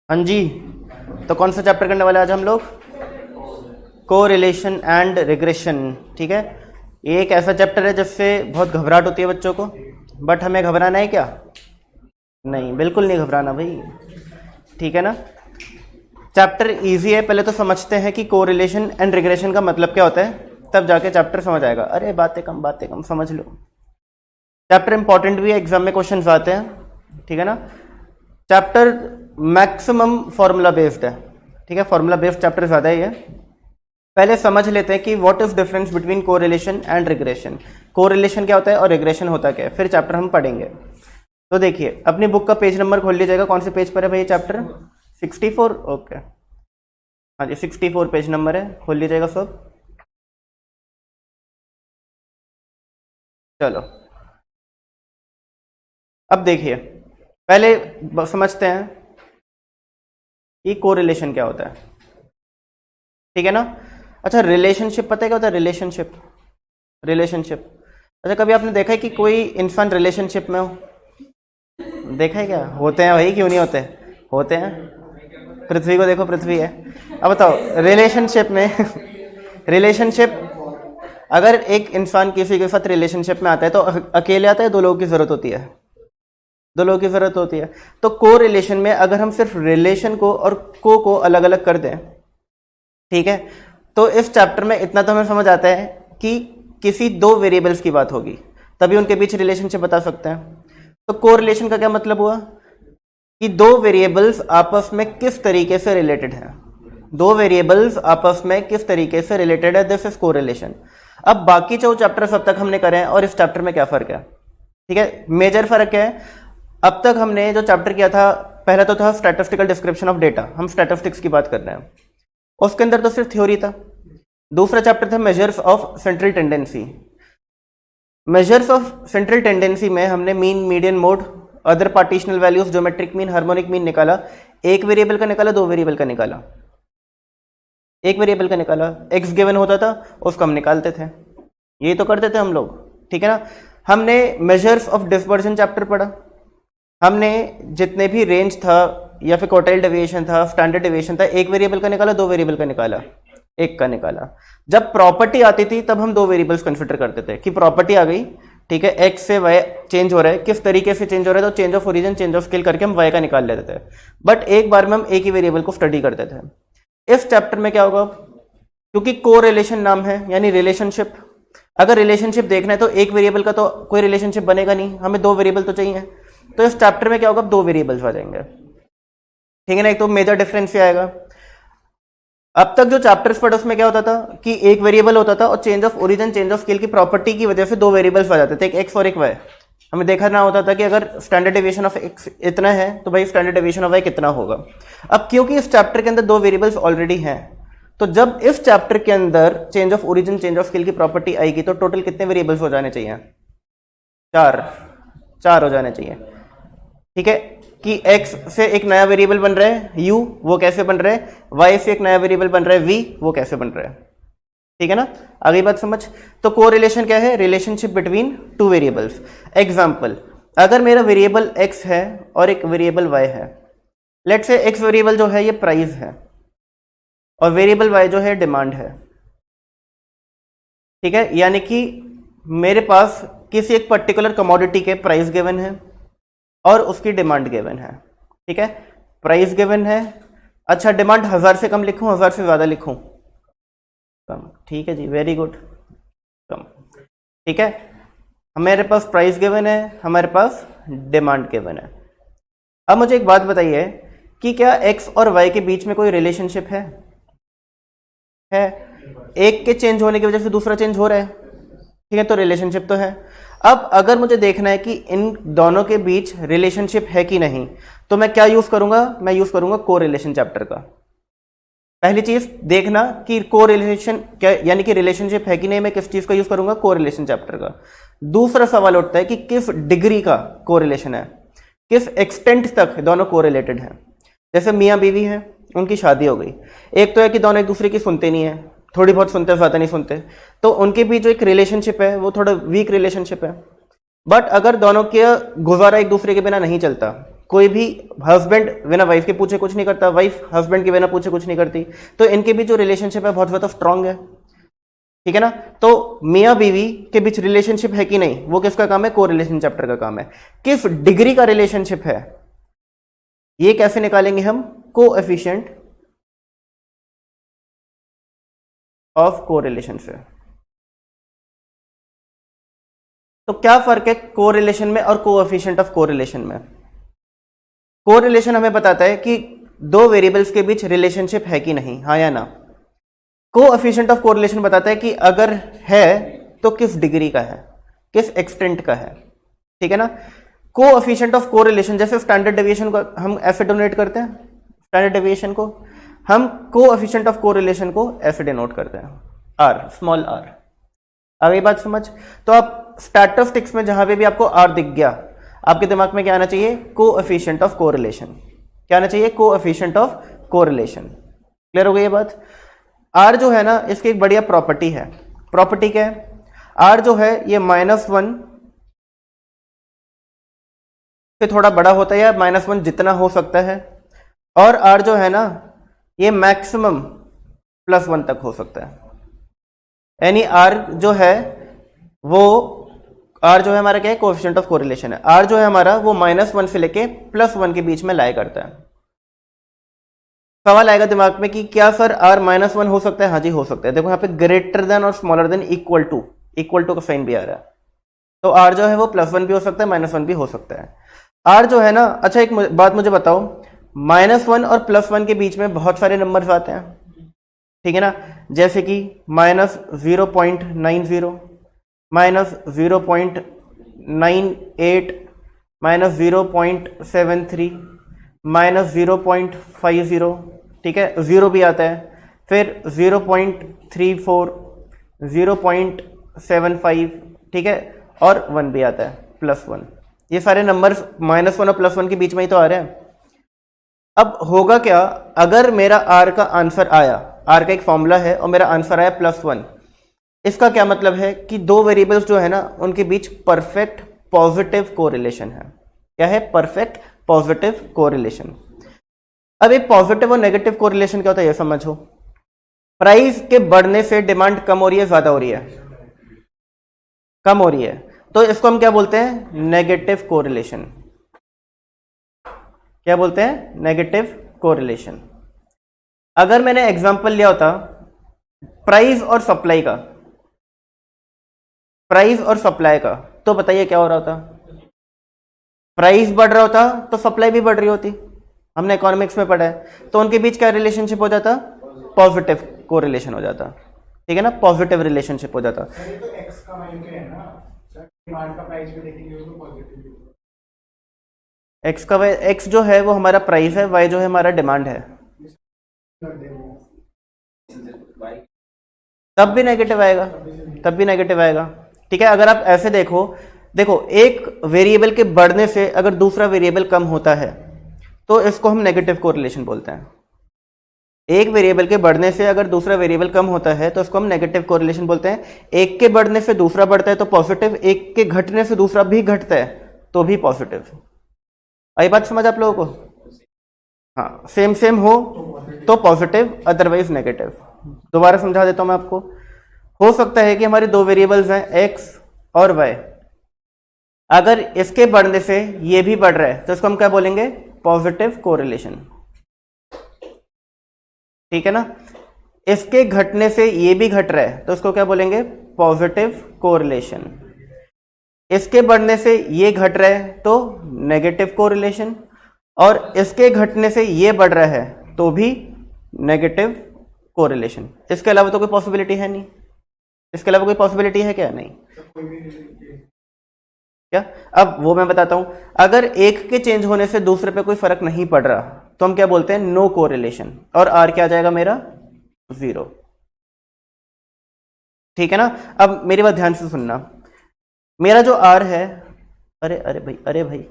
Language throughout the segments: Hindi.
हाँ जी, तो कौन सा चैप्टर करने वाले आज हम लोग? Correlation and regression. ठीक है, ये एक ऐसा चैप्टर है जिससे बहुत घबराहट होती है बच्चों को, बट हमें घबराना है क्या? नहीं, बिल्कुल नहीं घबराना भाई। ठीक है ना, चैप्टर इजी है। पहले तो समझते हैं कि कोरिलेशन एंड रिग्रेशन का मतलब क्या होता है, तब जाके चैप्टर समझ आएगा। अरे बातें कम समझ लो। चैप्टर इंपॉर्टेंट भी है, एग्जाम में क्वेश्चन आते हैं। ठीक है ना, चैप्टर मैक्सिमम फॉर्मूला बेस्ड है। ठीक है, फॉर्मूला बेस्ड चैप्टर ज़्यादा ही है। पहले समझ लेते हैं कि what is difference between correlation and regression. Correlation क्या होता है और रिग्रेशन होता क्या है, फिर चैप्टर हम पढ़ेंगे। तो देखिए, अपनी बुक का पेज नंबर खोल लीजिएगा। कौन से पेज पर है भाई चैप्टर? 64। ओके, हाँ जी, 64 पेज नंबर है, खोल लीजिएगा सब। चलो, अब देखिए, पहले समझते हैं कि कोरिलेशन क्या होता है। ठीक है ना। अच्छा, रिलेशनशिप पता है क्या होता है? रिलेशनशिप रिलेशनशिप अच्छा, कभी आपने देखा है कि कोई इंसान रिलेशनशिप में हो? देखा है क्या? होते हैं भाई, क्यों नहीं होते? होते हैं। पृथ्वी को देखो, पृथ्वी है। अब बताओ, रिलेशनशिप में रिलेशनशिप, अगर एक इंसान किसी के साथ रिलेशनशिप में आता है तो अकेले आता है, दो लोगों की जरूरत होती है? दो लोगों की जरूरत होती है। तो को रिलेशन में अगर हम सिर्फ रिलेशन को और को अलग अलग कर दें, ठीक है, तो इस चैप्टर में इतना तो हमें समझ आता है कि किसी दो वेरिएबल्स की बात होगी, तभी उनके बीच रिलेशनशिप बता सकते हैं। तो कोरिलेशन का क्या मतलब हुआ कि दो वेरिएबल्स आपस में किस तरीके से रिलेटेड हैं। दो वेरिएबल्स आपस में किस तरीके से रिलेटेड है, दिस इज कोरिलेशन। अब बाकी जो चैप्टर अब तक हमने करे हैं और इस चैप्टर में क्या फर्क है? ठीक है, मेजर फर्क क्या है? अब तक हमने जो चैप्टर किया था, पहला तो था स्टैटिस्टिकल डिस्क्रिप्शन ऑफ डेटा, हम स्टैटिस्टिक्स की बात कर रहे हैं, उसके अंदर तो सिर्फ थ्योरी था। दूसरा चैप्टर था measures of central tendency. Measures of central tendency में हमने mean, median, mode, other partitional values, geometric mean, harmonic mean निकाला। एक वेरिएबल का निकाला, दो वेरिएबल का निकाला? एक वेरिएबल का निकाला। एक्स गिवन होता था, उसको हम निकालते थे, ये तो करते थे हम लोग। ठीक है ना। हमने मेजर्स ऑफ डिस्पर्जन चैप्टर पढ़ा। हमने जितने भी रेंज था या फिर क्वार्टाइल डेविएशन था, स्टैंडर्ड डेविएशन था, एक वेरिएबल का निकाला, दो वेरिएबल का निकाला? एक का निकाला। जब प्रॉपर्टी आती थी तब हम दो वेरिएबल्स कंसिडर करते थे कि प्रॉपर्टी आ गई, ठीक है, एक्स से वाई चेंज हो रहा है, किस तरीके से चेंज हो रहा है, तो change of origin, change of scale करके हम वाई का निकाल लेते थे। बट एक बार में हम एक ही वेरिएबल को स्टडी करते थे। इस चैप्टर में क्या होगा, क्योंकि को रिलेशन नाम है यानी रिलेशनशिप, अगर रिलेशनशिप देखना है तो एक वेरिएबल का तो कोई रिलेशनशिप बनेगा नहीं, हमें दो वेरिएबल तो चाहिए। तो इस चैप्टर में क्या होगा, दो वेरिएबल्स आ जाएंगे। ठीक है ना, एक तो मेजर डिफरेंस आएगा। अब तक जो चैप्टर्स पढ़े उसमें क्या होता था कि एक वेरिएबल होता था और change of origin, change of scale की प्रॉपर्टी की वजह से दो वेरिएबल्स आ जाते थे, एक एक्स और एक वाई। हमें देखा ना होता था कि अगर स्टैंडर्ड डेविएशन ऑफ एक्स इतना है तो भाई स्टैंडर्ड डेविएशन ऑफ वाई कितना होगा। अब क्योंकि इस चैप्टर के अंदर दो वेरिएबल्स ऑलरेडी हैं, तो जब इस चैप्टर के अंदर change of origin, change of scale की प्रॉपर्टी आएगी तो टोटल कितने वेरिएबल्स हो जाने चाहिए? चार हो जाने चाहिए। ठीक है, कि x से एक नया वेरिएबल बन रहा है u, वो कैसे बन रहा है, y से एक नया वेरिएबल बन रहा है v, वो कैसे बन रहा है। ठीक है ना, आगे बात समझ। तो कोरिलेशन क्या है? Relationship between two variables. Example, अगर मेरा वेरिएबल x है और एक वेरिएबल y है, लेट्स से x वेरिएबल जो है ये प्राइस है और वेरिएबल y जो है डिमांड है। ठीक है, यानी कि मेरे पास किसी एक पर्टिकुलर कमोडिटी के प्राइस गिवन है और उसकी डिमांड गिवन है। ठीक है, प्राइस गिवन है। अच्छा, डिमांड 1000 से कम लिखूं, 1000 से ज्यादा लिखूं? कम। ठीक है जी, वेरी गुड, कम। ठीक है, हमारे पास प्राइस गिवन है, हमारे पास डिमांड गिवन है। अब मुझे एक बात बताइए कि क्या एक्स और वाई के बीच में कोई रिलेशनशिप है? एक के चेंज होने की वजह से दूसरा चेंज हो रहा है। ठीक है, तो रिलेशनशिप तो है। अब अगर मुझे देखना है कि इन दोनों के बीच रिलेशनशिप है कि नहीं, तो मैं क्या यूज करूंगा? मैं यूज करूंगा कोरिलेशन चैप्टर का। पहली चीज देखना कि कोरिलेशन क्या, यानी कि रिलेशनशिप है कि नहीं, मैं किस चीज का यूज करूंगा? कोरिलेशन चैप्टर का। दूसरा सवाल उठता है कि किस डिग्री का कोरिलेशन है, किस एक्सटेंट तक दोनों कोरिलेटेड हैं। जैसे मियाँ बीवी हैं, उनकी शादी हो गई, एक तो है कि दोनों एक दूसरे की सुनते नहीं है, थोड़ी बहुत सुनते, ज्यादा नहीं सुनते, तो उनके बीच जो एक रिलेशनशिप है वो थोड़ा वीक रिलेशनशिप है। बट अगर दोनों के गुजारा एक दूसरे के बिना नहीं चलता, कोई भी हस्बैंड बिना वाइफ के पूछे कुछ नहीं करता, वाइफ हस्बैंड के बिना पूछे कुछ नहीं करती, तो इनके बीच जो रिलेशनशिप है बहुत ज़्यादा स्ट्रांग है, ठीक है ना। तो मियाँ बीवी के बीच रिलेशनशिप है कि नहीं, वो किसका काम है, को रिलेशन चैप्टर का काम है। किस डिग्री का रिलेशनशिप है ये कैसे निकालेंगे हम, कोएफिशिएंट ऑफ कोरिलेशन से। तो क्या फर्क है कोरिलेशन में और कोएफिशिएंट ऑफ कोरिलेशन में। कोरिलेशन हमें बताता है कि दो वेरिएबल्स के बीच रिलेशनशिप है कि नहीं, हाँ या ना। कोएफिशिएंट ऑफ कोरिलेशन बताता है कि अगर है तो किस डिग्री का है, किस एक्सटेंट का है, ठीक है ना। कोएफिशिएंट ऑफ कोरिलेशन, जैसे स्टैंडर्ड डेविएशन को हम ऐसे डिनोट करते हैं, स्टैंडर्ड डेविएशन को हम कोएफिशिएंट ऑफ कोरिलेशन को ऐसे डिनोट करते हैं, आर, स्मॉल आर। आ गई बात समझ। तो आप स्टैटिस्टिक्स में जहां पे भी आपको आर दिख गया, आपके दिमाग में क्या आना चाहिए, कोएफिशिएंट ऑफ कोरिलेशन। क्या आना चाहिए, कोएफिशिएंट ऑफ कोरिलेशन। क्लियर हो गई ये बात। आर जो है ना, इसकी एक बढ़िया प्रॉपर्टी है। प्रॉपर्टी क्या है, आर जो है ये -1 से थोड़ा बड़ा होता है, या -1 जितना हो सकता है, और आर जो है ना ये मैक्सिमम +1 तक हो सकता है। यानी आर जो है वो, आर जो है हमारा क्या है, कोएफिशिएंट ऑफ कोरिलेशन है। आर जो है हमारा वो -1 से लेके +1 के बीच में लाया करता है। सवाल आएगा दिमाग में कि क्या सर आर -1 हो सकता है, हाँ जी हो सकता है। देखो यहाँ पे ग्रेटर देन और स्मॉलर देन इक्वल टू का साइन भी आ रहा है, तो आर जो है वो +1 भी हो सकता है, -1 भी हो सकता है। आर जो है ना, अच्छा एक बात मुझे बताओ, -1 और +1 के बीच में बहुत सारे नंबर्स आते हैं, ठीक है ना, जैसे कि -0.90, -0.98, -0.73, -0.50, ठीक है, 0 भी आता है, फिर 0.34, 0.75, ठीक है, और 1 भी आता है, +1। ये सारे नंबर्स -1 और +1 के बीच में ही तो आ रहे हैं। अब होगा क्या, अगर मेरा आर का आंसर आया, आर का एक फॉर्मूला है और मेरा आंसर आया +1, इसका क्या मतलब है कि दो वेरिएबल्स जो है ना उनके बीच परफेक्ट पॉजिटिव कोरिलेशन है। क्या है, परफेक्ट पॉजिटिव कोरिलेशन। अब एक पॉजिटिव और नेगेटिव कोरिलेशन क्या होता है ये समझो। प्राइस के बढ़ने से डिमांड कम हो रही है, ज्यादा हो रही है, कम हो रही है, तो इसको हम क्या बोलते हैं, नेगेटिव कोरिलेशन। क्या बोलते हैं, नेगेटिव कोरिलेशन। अगर मैंने एग्जांपल लिया होता प्राइस और सप्लाई का, प्राइस और सप्लाई का, तो बताइए क्या हो रहा होता, प्राइस बढ़ रहा होता तो सप्लाई भी बढ़ रही होती, हमने इकोनॉमिक्स में पढ़ा है, तो उनके बीच क्या रिलेशनशिप हो जाता, पॉजिटिव कोरिलेशन हो जाता, ठीक है ना, पॉजिटिव रिलेशनशिप हो जाता। तो एक्स का वैल्यू क्या है ना, डिमांड का प्राइस भी देखेंगे तो पॉजिटिव, एक्स का एक्स जो है वो हमारा प्राइस है, वाई जो है हमारा डिमांड है, तब भी नेगेटिव आएगा, तब भी नेगेटिव आएगा, ठीक है। अगर आप ऐसे देखो, देखो एक वेरिएबल के बढ़ने से अगर दूसरा वेरिएबल कम होता है तो इसको हम नेगेटिव कोरिलेशन बोलते हैं। एक वेरिएबल के बढ़ने से अगर दूसरा वेरिएबल कम होता है तो इसको हम नेगेटिव कोरिलेशन बोलते हैं। एक के बढ़ने से दूसरा बढ़ता है तो पॉजिटिव, एक के घटने से दूसरा भी घटता है तो भी पॉजिटिव। आई बात समझ आप लोगों को, हाँ, सेम सेम हो तो पॉजिटिव, अदरवाइज नेगेटिव। दोबारा समझा देता हूं मैं आपको। हो सकता है कि हमारे दो वेरिएबल्स हैं एक्स और वाई, अगर इसके बढ़ने से ये भी बढ़ रहा है तो इसको हम क्या बोलेंगे, पॉजिटिव कोरिलेशन, ठीक है ना। इसके घटने से ये भी घट रहा है तो इसको क्या बोलेंगे, पॉजिटिव कोरिलेशन। इसके बढ़ने से ये घट रहा है तो नेगेटिव कोरिलेशन, और इसके घटने से ये बढ़ रहा है तो भी नेगेटिव कोरिलेशन। इसके अलावा तो कोई पॉसिबिलिटी है नहीं, इसके अलावा कोई पॉसिबिलिटी है क्या, नहीं। क्या, अब वो मैं बताता हूं। अगर एक के चेंज होने से दूसरे पे कोई फर्क नहीं पड़ रहा तो हम क्या बोलते हैं, नो कोरिलेशन, और आर क्या आ जाएगा मेरा, 0, ठीक है ना। अब मेरी बात ध्यान से सुनना, मेरा जो आर है, अरे भाई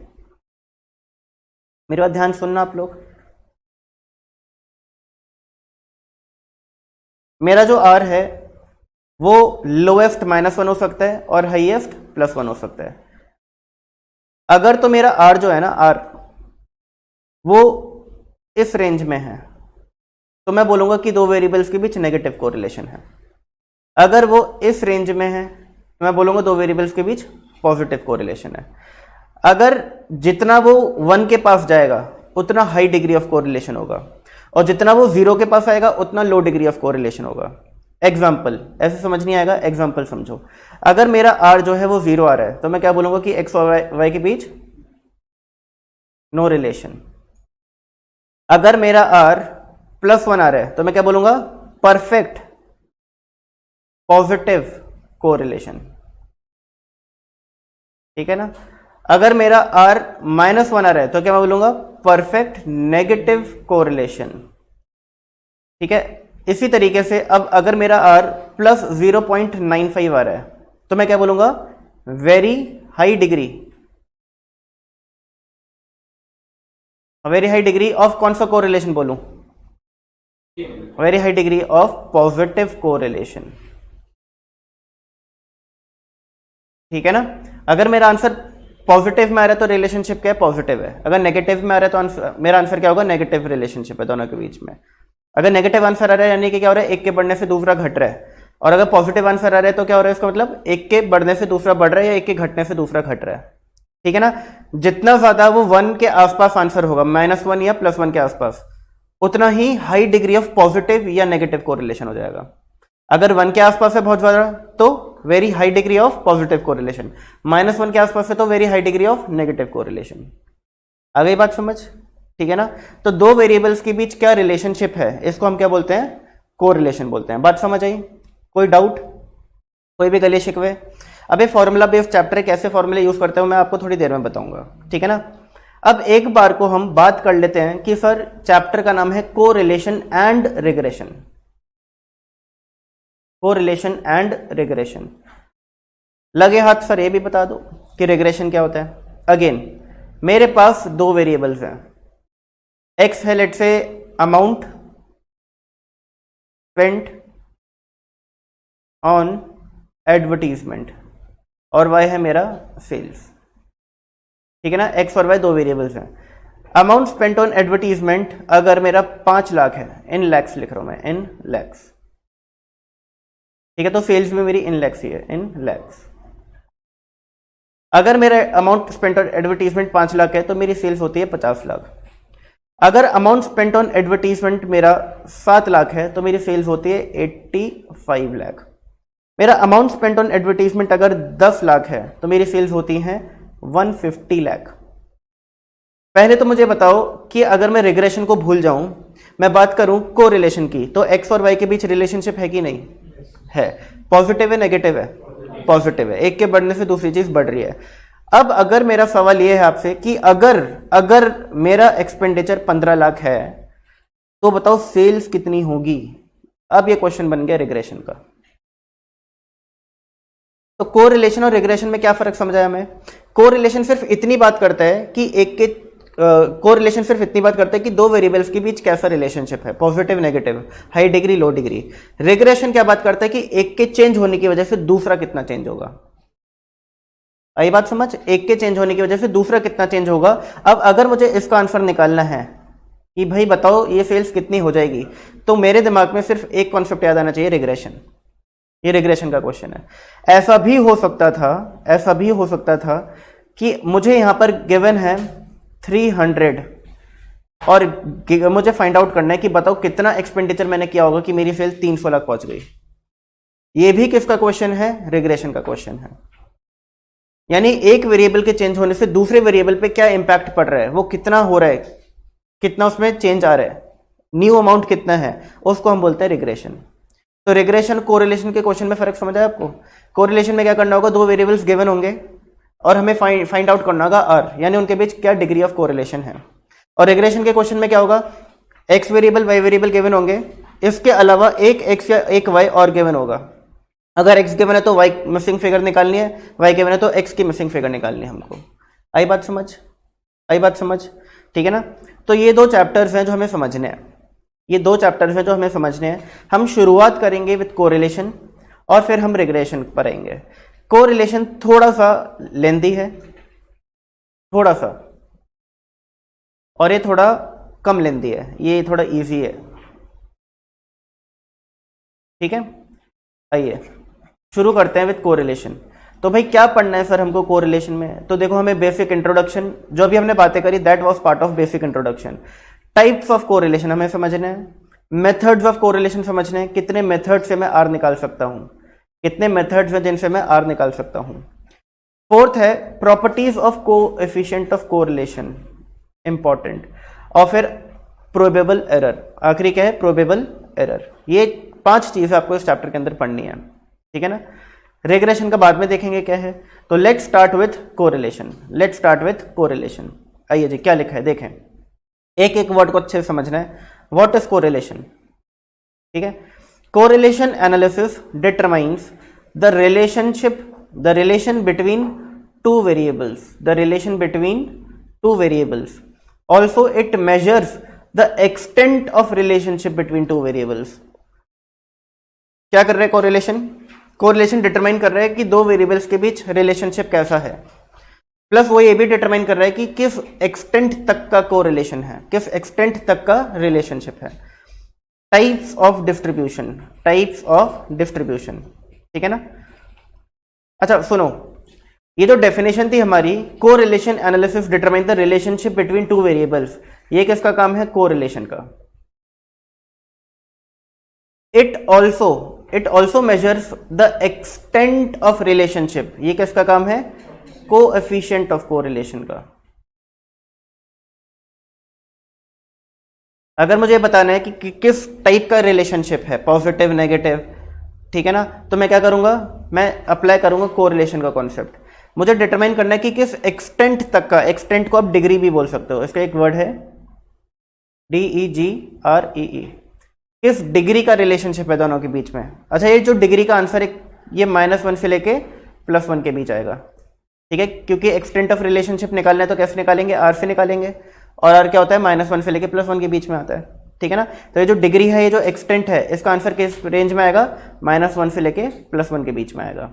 मेरी बात ध्यान सुनना आप लोग, मेरा जो आर है वो लोएस्ट -1 हो सकता है और हाईएस्ट +1 हो सकता है। अगर तो मेरा आर जो है ना, आर वो इस रेंज में है तो मैं बोलूंगा कि दो वेरिएबल्स के बीच नेगेटिव कोरिलेशन है। अगर वो इस रेंज में है तो मैं बोलूंगा दो वेरिएबल्स के बीच पॉजिटिव कोरिलेशन है। अगर जितना वो 1 के पास जाएगा उतना हाई डिग्री ऑफ कोरिलेशन होगा और जितना वो 0 के पास आएगा उतना लो डिग्री ऑफ कोरिलेशन होगा। एग्जाम्पल, ऐसे समझ नहीं आएगा, एग्जाम्पल समझो। अगर मेरा आर जो है वो 0 आ रहा है तो मैं क्या बोलूंगा कि एक्स और वाई के बीच नो रिलेशन। अगर मेरा आर +1 आ रहा है तो मैं क्या बोलूंगा परफेक्ट पॉजिटिव कोरिलेशन। ठीक है ना। अगर मेरा R -1 आ रहा है तो क्या मैं बोलूंगा परफेक्ट नेगेटिव कोरिलेशन। ठीक है। इसी तरीके से अब अगर मेरा R +0.95 आ रहा है तो मैं क्या बोलूंगा वेरी हाई डिग्री ऑफ कौन सा कोरिलेशन बोलूं, very high degree of positive correlation. ठीक है ना। अगर मेरा आंसर पॉजिटिव में आ रहा है तो रिलेशनशिप क्या है, पॉजिटिव है। अगर नेगेटिव में आ रहा है तो मेरा आंसर क्या होगा, नेगेटिव रिलेशनशिप है दोनों के बीच में। अगर नेगेटिव आंसर आ रहा है यानी कि क्या हो रहा है, एक के बढ़ने से दूसरा घट रहा है। और अगर पॉजिटिव आंसर आ रहा है तो क्या हो रहा है, इसका मतलब एक के बढ़ने से दूसरा बढ़ रहा है या एक के घटने से दूसरा घट रहा है। ठीक है ना। जितना ज्यादा वो 1 के आसपास आंसर होगा, -1 या +1 के आसपास, उतना ही हाई डिग्री ऑफ पॉजिटिव या नेगेटिव कोरिलेशन हो जाएगा। अगर 1 के आसपास है बहुत ज्यादा तो very high degree of positive correlation, -1 के आसपास है तो very high degree of negative correlation. आ गई बात समझ। ठीक है ना। तो दो वेरिएबल्स के बीच क्या रिलेशनशिप है, इसको हम क्या बोलते हैं, कोरिलेशन बोलते हैं। बात समझ आई। कोई डाउट, कोई भी गले शिकवे। अब ये फॉर्मूला बेस्ड चैप्टर है, कैसे फॉर्मूले यूज करते हो मैं आपको थोड़ी देर में बताऊंगा। ठीक है ना। अब एक बार को हम बात कर लेते हैं कि सर चैप्टर का नाम है correlation and regression. Correlation and regression. लगे हाथ सर ये भी बता दो कि रिग्रेशन क्या होता है। अगेन मेरे पास दो वेरिएबल्स हैं, एक्स है लेट से अमाउंट स्पेंट ऑन एडवर्टीजमेंट और वाई है मेरा सेल्स। ठीक है ना। एक्स और वाई दो वेरिएबल्स हैं। अमाउंट स्पेंट ऑन एडवर्टीजमेंट अगर मेरा 5 लाख है, इन लैक्स लिख रहा हूं मैं, इन लैक्स। ठीक है। तो सेल्स में मेरी इन लैक्स ही है, इन लैक्स। अगर मेरा amount spent on advertisement 5 lakh है तो मेरी सेल्स होती है 50 लाख। अगर अमाउंट स्पेंट ऑन एडवर्टीजमेंट मेरा 7 लाख है तो मेरी सेल्स होती है 85 लाख। मेरा अमाउंट स्पेंट ऑन एडवर्टीजमेंट अगर 10 लाख है तो मेरी सेल्स होती हैं 150 लाख। पहले तो मुझे बताओ कि अगर मैं रिग्रेशन को भूल जाऊं, मैं बात करूं कोरिलेशन की, तो एक्स और वाई के बीच रिलेशनशिप है कि नहीं है। पॉजिटिव है नेगेटिव है, पॉजिटिव है। एक के बढ़ने से दूसरी चीज बढ़ रही है। अब अगर मेरा सवाल यह है आपसे कि अगर मेरा एक्सपेंडिचर 15 लाख है तो बताओ सेल्स कितनी होगी। अब ये क्वेश्चन बन गया रिग्रेशन का। तो कोरिलेशन और रिग्रेशन में क्या फर्क समझाया मैं। कोरिलेशन सिर्फ इतनी बात करता है कि कोरिलेशन सिर्फ इतनी बात करता है कि दो वेरिएबल्स के बीच कैसा रिलेशनशिप है, पॉजिटिव नेगेटिव, हाई डिग्री लो डिग्री। रिग्रेशन क्या बात करता है कि एक के चेंज होने की वजह से दूसरा कितना चेंज होगा। आई बात समझ। एक के चेंज होने की वजह से दूसरा कितना चेंज होगा। अब अगर मुझे इसका आंसर निकालना है कि भाई बताओ ये सेल्स कितनी हो जाएगी, तो मेरे दिमाग में सिर्फ एक कॉन्सेप्ट याद आना चाहिए, रिग्रेशन। ये रिग्रेशन का क्वेश्चन है। ऐसा भी हो सकता था कि मुझे यहां पर गिवन है 300 और मुझे फाइंड आउट करना है कि बताओ कितना एक्सपेंडिचर मैंने किया होगा कि मेरी सेल 300 लाख पहुंच गई। ये भी किसका क्वेश्चन है, रिग्रेशन का क्वेश्चन है। यानी एक वेरिएबल के चेंज होने से दूसरे वेरिएबल पे क्या इंपैक्ट पड़ रहा है, वो कितना हो रहा है, कितना उसमें चेंज आ रहा है, न्यू अमाउंट कितना है, उसको हम बोलते हैं रिग्रेशन। तो रिग्रेशन कोरिलेशन के क्वेश्चन में फर्क समझ आया आपको। कोरिलेशन में क्या करना होगा, दो वेरिएबल्स गिवन होंगे और हमें फाइंड आउट करना होगा आर, यानी उनके बीच क्या डिग्री ऑफ कोरिलेशन है। और रिग्रेशन के क्वेश्चन में क्या होगा, X variable Y variable given होंगे, इसके अलावा एक एक्स या एक वाई और गिवन होगा। अगर x गिवन है तो y मिसिंग फिगर निकालनी है, y गिवन है तो x की मिसिंग फिगर निकालनी है हमको। आई बात समझ। ठीक है ना। तो ये दो चैप्टर्स हैं जो हमें समझने हैं। हम शुरुआत करेंगे विद कोरिलेशन और फिर हम रिग्रेशन पर आएंगे। कोरिलेशन थोड़ा सा लेंदी है, थोड़ा सा और ये थोड़ा कम लेंदी है, ये थोड़ा इजी है। ठीक है, आइए शुरू करते हैं विद कोरिलेशन। तो भाई क्या पढ़ना है सर हमको कोरिलेशन में? तो देखो हमें बेसिक इंट्रोडक्शन, जो भी हमने बातें करी that was part of basic introduction. Types of correlation हमें समझने हैं, मेथड्स ऑफ कोरिलेशन समझने हैं, कितने मेथड से मैं आर निकाल सकता हूं, कितने मेथड्स हैं जिनसे मैं आर निकाल सकता हूं। फोर्थ है properties of coefficient of correlation, important. और फिर प्रोबेबल एरर, आखिरी क्या है? Probable error. ये 5 चीजें आपको इस चैप्टर के अंदर पढ़नी है, ठीक है ना। रेग्रेशन का बाद में देखेंगे क्या है। तो let's start with correlation, let's start with correlation. आइए जी, क्या लिखा है देखें, एक एक वर्ड को अच्छे से समझना है। What is correlation? ठीक है, correlation analysis determines the relation between two variables, the relation between two variables. Also it measures the extent of relationship between two variables. क्या कर रहे हैं कोरिलेशन? कोरिलेशन डिटरमाइन कर रहा है कि दो वेरिएबल्स के बीच रिलेशनशिप कैसा है, प्लस वो ये भी डिटरमाइन कर रहा है कि किस एक्सटेंट तक का कोरिलेशन है, किस एक्सटेंट तक का रिलेशनशिप है। Types of distribution, types of distribution, ठीक है ना। अच्छा सुनो, ये जो डेफिनेशन थी हमारी, correlation analysis determine the relationship between two variables, ये किसका काम है? कोरिलेशन का। It also measures the extent of relationship, ये किसका काम है? कोएफिशिएंट ऑफ कोरिलेशन का। अगर मुझे बताना है कि किस टाइप का रिलेशनशिप है, पॉजिटिव नेगेटिव, ठीक है ना, तो मैं क्या करूंगा? मैं अप्लाई करूंगा कोरिलेशन का कॉन्सेप्ट। मुझे डिटरमाइन करना है कि किस एक्सटेंट तक का, एक्सटेंट को आप डिग्री भी बोल सकते हो, इसका एक वर्ड है DEGREE, किस डिग्री का रिलेशनशिप है दोनों के बीच में। अच्छा, ये जो डिग्री का आंसर है ये -1 से लेके +1 के बीच आएगा, ठीक है, क्योंकि एक्सटेंट ऑफ रिलेशनशिप निकालना है तो कैसे निकालेंगे? आर से निकालेंगे, और आर क्या होता है? -1 से लेके +1 के बीच में आता है, ठीक है ना। तो ये जो डिग्री है, ये जो एक्सटेंट है, इसका आंसर किस रेंज में आएगा? -1 से लेके +1 के बीच में आएगा।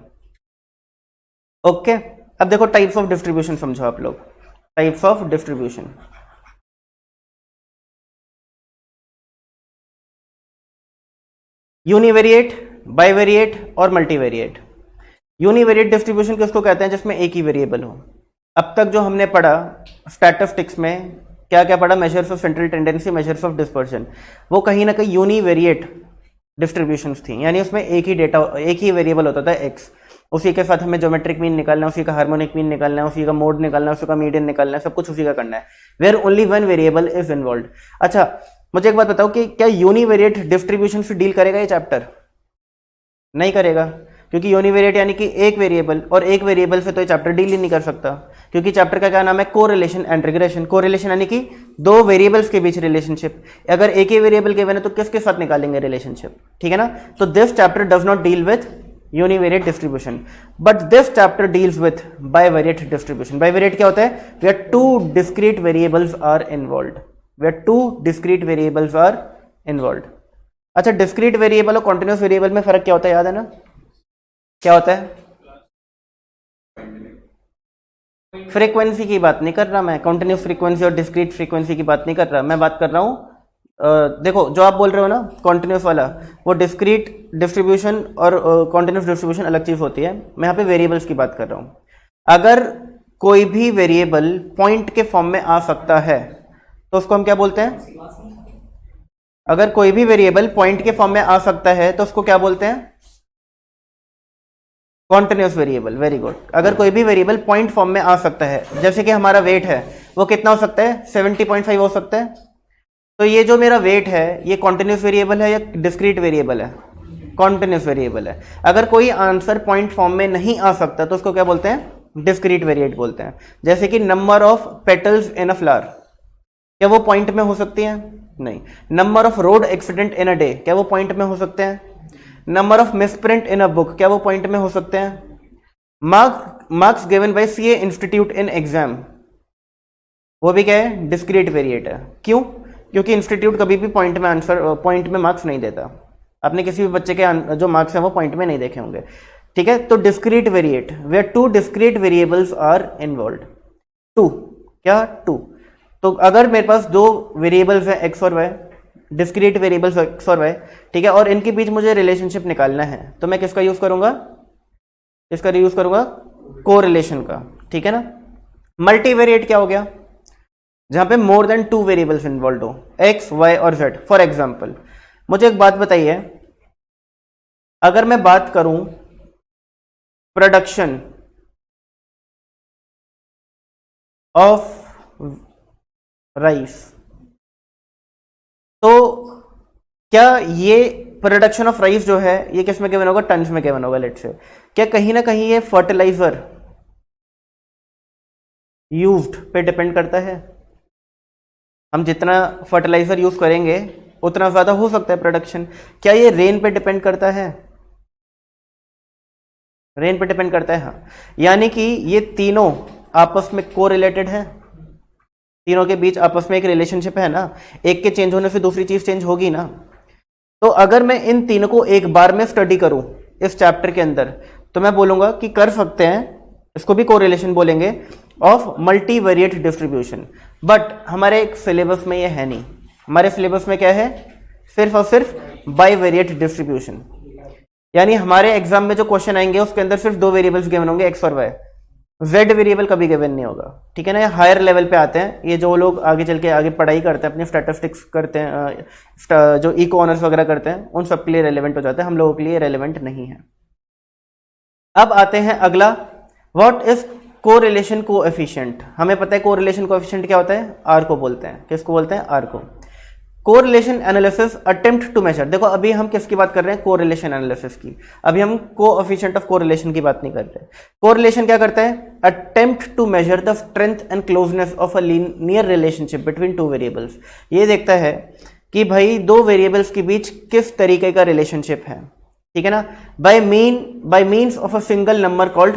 ओके, अब देखो टाइप्स ऑफ डिस्ट्रीब्यूशन समझो आप लोग। Types of distribution, univariate, bivariate और मल्टीवेरिएट। यूनिवेरिएट डिस्ट्रीब्यूशन किसको कहते हैं? जिसमें एक ही वेरिएबल हो। अब तक जो हमने पढ़ा स्टैटिस्टिक्स में, क्या क्या पढ़ा? Measures of central tendency, measures of dispersion, वो कहीं ना कहीं यूनिवेरिएट डिस्ट्रीब्यूशंस थी, यानी उसमें एक ही डेटा, एक ही वेरिएबल होता था x, उसी के साथ हमें ज्योमेट्रिक मीन निकालना है, उसी का हार्मोनिक मीन निकालना है, उसी का मोड निकालना है, उसी का मीडियन निकालना है, सब कुछ उसी का करना है, where only one variable is involve. अच्छा मुझे एक बात बताओ कि क्या यूनिवेरिएट डिस्ट्रीब्यूशन से डील करेगा ये चैप्टर? नहीं करेगा, क्योंकि यूनिवेरिएट यानी कि एक वेरिएबल, और एक वेरिएबल से तो ये चैप्टर डील ही नहीं कर सकता, क्योंकि चैप्टर का क्या नाम है? Correlation and regression. कोरिलेशन यानी कि दो वेरिएबल्स के बीच रिलेशनशिप। अगर एक ही वेरिएबल के बने तो किसके साथ निकालेंगे रिलेशनशिप, ठीक है ना। तो this chapter does not deal with univariate distribution, but this chapter deals with bivariate distribution. Bivariate क्या होता है? Where two discrete variables are involved, where two discrete variables are involved. अच्छा, डिस्क्रीट वेरिएबल और कॉन्टिन्यूस वेरिएबल में फर्क क्या होता है? याद है ना, क्या होता है? फ्रीक्वेंसी की बात नहीं कर रहा मैं, कॉन्टिन्यूस फ्रीक्वेंसी और डिस्क्रीट फ्रीक्वेंसी की बात नहीं कर रहा मैं, बात कर रहा हूं देखो जो आप बोल रहे हो ना कॉन्टिन्यूस वाला, वो डिस्क्रीट डिस्ट्रीब्यूशन और कॉन्टिन्यूस डिस्ट्रीब्यूशन अलग चीज होती है। मैं यहाँ पे वेरिएबल्स की बात कर रहा हूँ। अगर कोई भी वेरिएबल पॉइंट के फॉर्म में आ सकता है तो उसको हम क्या बोलते हैं? अगर कोई भी वेरिएबल पॉइंट के फॉर्म में आ सकता है तो उसको क्या बोलते हैं? Continuous variable. Very good. अगर कोई भी वेरिएबल पॉइंट फॉर्म में आ सकता है, जैसे कि हमारा वेट है, वो कितना हो सकता है? 70.5 हो सकता है। तो ये जो मेरा वेट है ये कॉन्टिन्यूस वेरिएबल है या डिस्क्रीट वेरिएबल है? कॉन्टिन्यूस वेरिएबल है। अगर कोई आंसर पॉइंट फॉर्म में नहीं आ सकता तो उसको क्या बोलते हैं? डिस्क्रीट वेरिएट बोलते हैं। जैसे कि number of petals in a flower, क्या वो पॉइंट में हो सकती है? नहीं। Number of road accident in a day, क्या वो पॉइंट में हो सकते हैं? Number of misprint in a book, क्या वो पॉइंट में हो सकते हैं? Marks given by CA institute in exam, वो भी क्या है? डिस्क्रीट वेरिएट है। क्यों? क्योंकि इंस्टीट्यूट कभी भी पॉइंट में आंसर, पॉइंट में मार्क्स नहीं देता। आपने किसी भी बच्चे के जो मार्क्स हैं वो पॉइंट में नहीं देखे होंगे, ठीक है। तो discrete variate, where two discrete variables are involved. Two, क्या? टू। तो अगर मेरे पास दो वेरिएबल्स हैं एक्स और वाई, डिस्क्रीट वेरिएबल्स एक्स और वाई, ठीक है, और इनके बीच मुझे रिलेशनशिप निकालना है, तो मैं किसका यूज करूंगा, इसका यूज करूंगा कोरिलेशन का, ठीक है ना। मल्टीवेरिएट क्या हो गया, जहां पे more than two variables involve हो, एक्स वाई और जेड। फॉर एग्जाम्पल मुझे एक बात बताइए, अगर मैं बात करूं प्रोडक्शन ऑफ राइस, तो क्या ये प्रोडक्शन ऑफ राइस जो है ये किस में गिवन होगा, टन्स में गिवन होगा लेट्स से। क्या कहीं ना कहीं ये फर्टिलाइजर यूज्ड पे डिपेंड करता है, हम जितना फर्टिलाइजर यूज करेंगे उतना ज्यादा हो सकता है प्रोडक्शन। क्या ये रेन पे डिपेंड करता है, रेन पे डिपेंड करता है, हाँ। यानी कि ये तीनों आपस में कोरिलेटेड है, तीनों के बीच आपस में एक रिलेशनशिप है ना, एक के चेंज होने से दूसरी चीज चेंज होगी ना। तो अगर मैं इन तीनों को एक बार में स्टडी करूं इस चैप्टर के अंदर, तो मैं बोलूंगा कि कर सकते हैं, इसको भी कोरिलेशन बोलेंगे ऑफ मल्टीवेरिएट डिस्ट्रीब्यूशन। बट हमारे सिलेबस में ये है नहीं, हमारे सिलेबस में क्या है, सिर्फ और सिर्फ बाइवेरिएट डिस्ट्रीब्यूशन। यानी हमारे एग्जाम में जो क्वेश्चन आएंगे उसके अंदर सिर्फ दो वेरिएबल्स गिवन होंगे एक्स और वाई, जेड वेरिएबल कभी गिवन नहीं होगा, ठीक है ना। ये हायर लेवल पे आते हैं, ये जो लोग आगे चल के आगे पढ़ाई करते हैं, अपनी स्टैटिस्टिक्स करते हैं, जो इको ऑनर्स वगैरह करते हैं, उन सबके लिए रेलेवेंट हो जाता है, हम लोगों के लिए रेलेवेंट नहीं है। अब आते हैं अगला, व्हाट इज कोरिलेशन कोएफिशिएंट। हमें पता है कोरिलेशन कोएफिशिएंट क्या होता है, आर को बोलते हैं, किसको बोलते हैं, आर को। Correlation analysis attempt to measure, देखो अभी हम किसकी बात कर रहे हैं, कोरिलेशन एनालिसिस की, अभी हम कोएफिशिएंट ऑफ कोरिलेशन की बात नहीं कर रहे। कोरिलेशन क्या करता है, attempt to measure the strength and closeness of a linear relationship between two variables. ये देखता है कि भाई दो वेरिएबल्स के बीच किस तरीके का रिलेशनशिप है, ठीक है ना, bye means of a single number called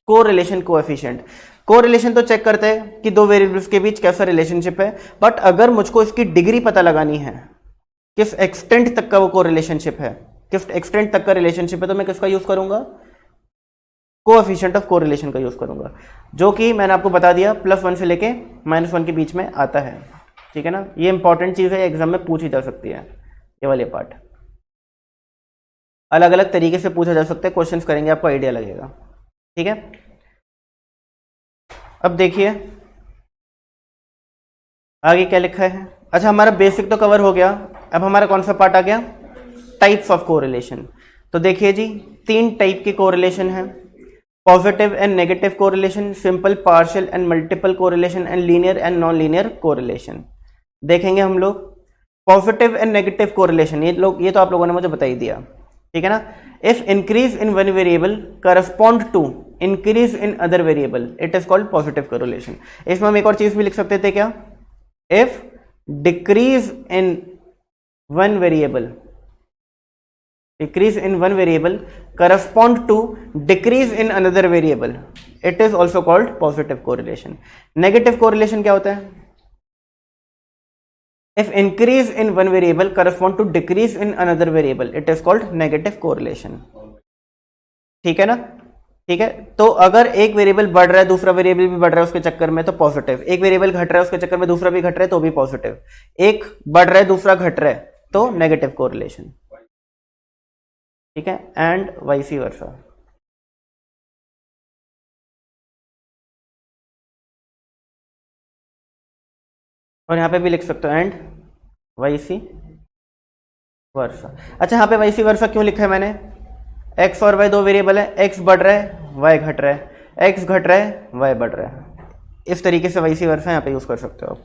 correlation coefficient. Correlation तो चेक करते हैं कि दो वेरिएबल्स के बीच कैसा रिलेशनशिप है, बट अगर मुझको इसकी डिग्री पता लगानी है, किस एक्सटेंट तक का वो कोरिलेशनशिप है, किस एक्सटेंट तक का रिलेशनशिप है, तो मैं किसका यूज करूंगा, कोएफिशिएंट ऑफ कोरिलेशन का यूज करूंगा, जो कि मैंने आपको बता दिया +1 से लेके -1 के बीच में आता है, ठीक है ना। ये इंपॉर्टेंट चीज है, एग्जाम में पूछी जा सकती है, ये वाले पार्ट अलग अलग तरीके से पूछा जा सकता है, क्वेश्चन करेंगे आपको आइडिया लगेगा, ठीक है। अब देखिए आगे क्या लिखा है। अच्छा हमारा बेसिक तो कवर हो गया, अब हमारा कौन सा पार्ट आ गया, टाइप्स ऑफ कोरिलेशन। तो देखिए जी, 3 टाइप के कोरिलेशन है, positive and negative correlation, simple partial and multiple correlation and linear and non linear correlation. देखेंगे हम लोग पॉजिटिव एंड नेगेटिव कोरिलेशन, ये तो आप लोगों ने मुझे बता ही दिया, ठीक है ना। If increase in one variable correspond to increase in other variable it is called positive correlation. इसमें हम एक और चीज भी लिख सकते थे क्या, if decrease in one variable correspond to decrease in another variable it is also called positive correlation. Negative correlation क्या होता है, if increase in one variable correspond to decrease in another variable it is called negative correlation, ठीक है ना, ठीक है। तो अगर एक वेरिएबल बढ़ रहा है दूसरा वेरिएबल भी बढ़ रहा है उसके चक्कर में तो पॉजिटिव, एक वेरिएबल घट रहा है उसके चक्कर में दूसरा भी घट रहा है तो भी पॉजिटिव, एक बढ़ रहा है दूसरा घट रहा है तो नेगेटिव कोरिलेशन, ठीक है, एंड वाइस वर्सा। और यहां पे भी लिख सकते हो एंड वाइसी वर्सा। अच्छा यहाँ पे वाइसी वर्सा क्यों लिखा है मैंने, एक्स और वाई दो वेरिएबल है, एक्स बढ़ रहा है वाई घट रहा है, एक्स घट रहा है वाई बढ़ रहा है, इस तरीके से वाइसी वर्सा यहाँ पे यूज कर सकते हो आप।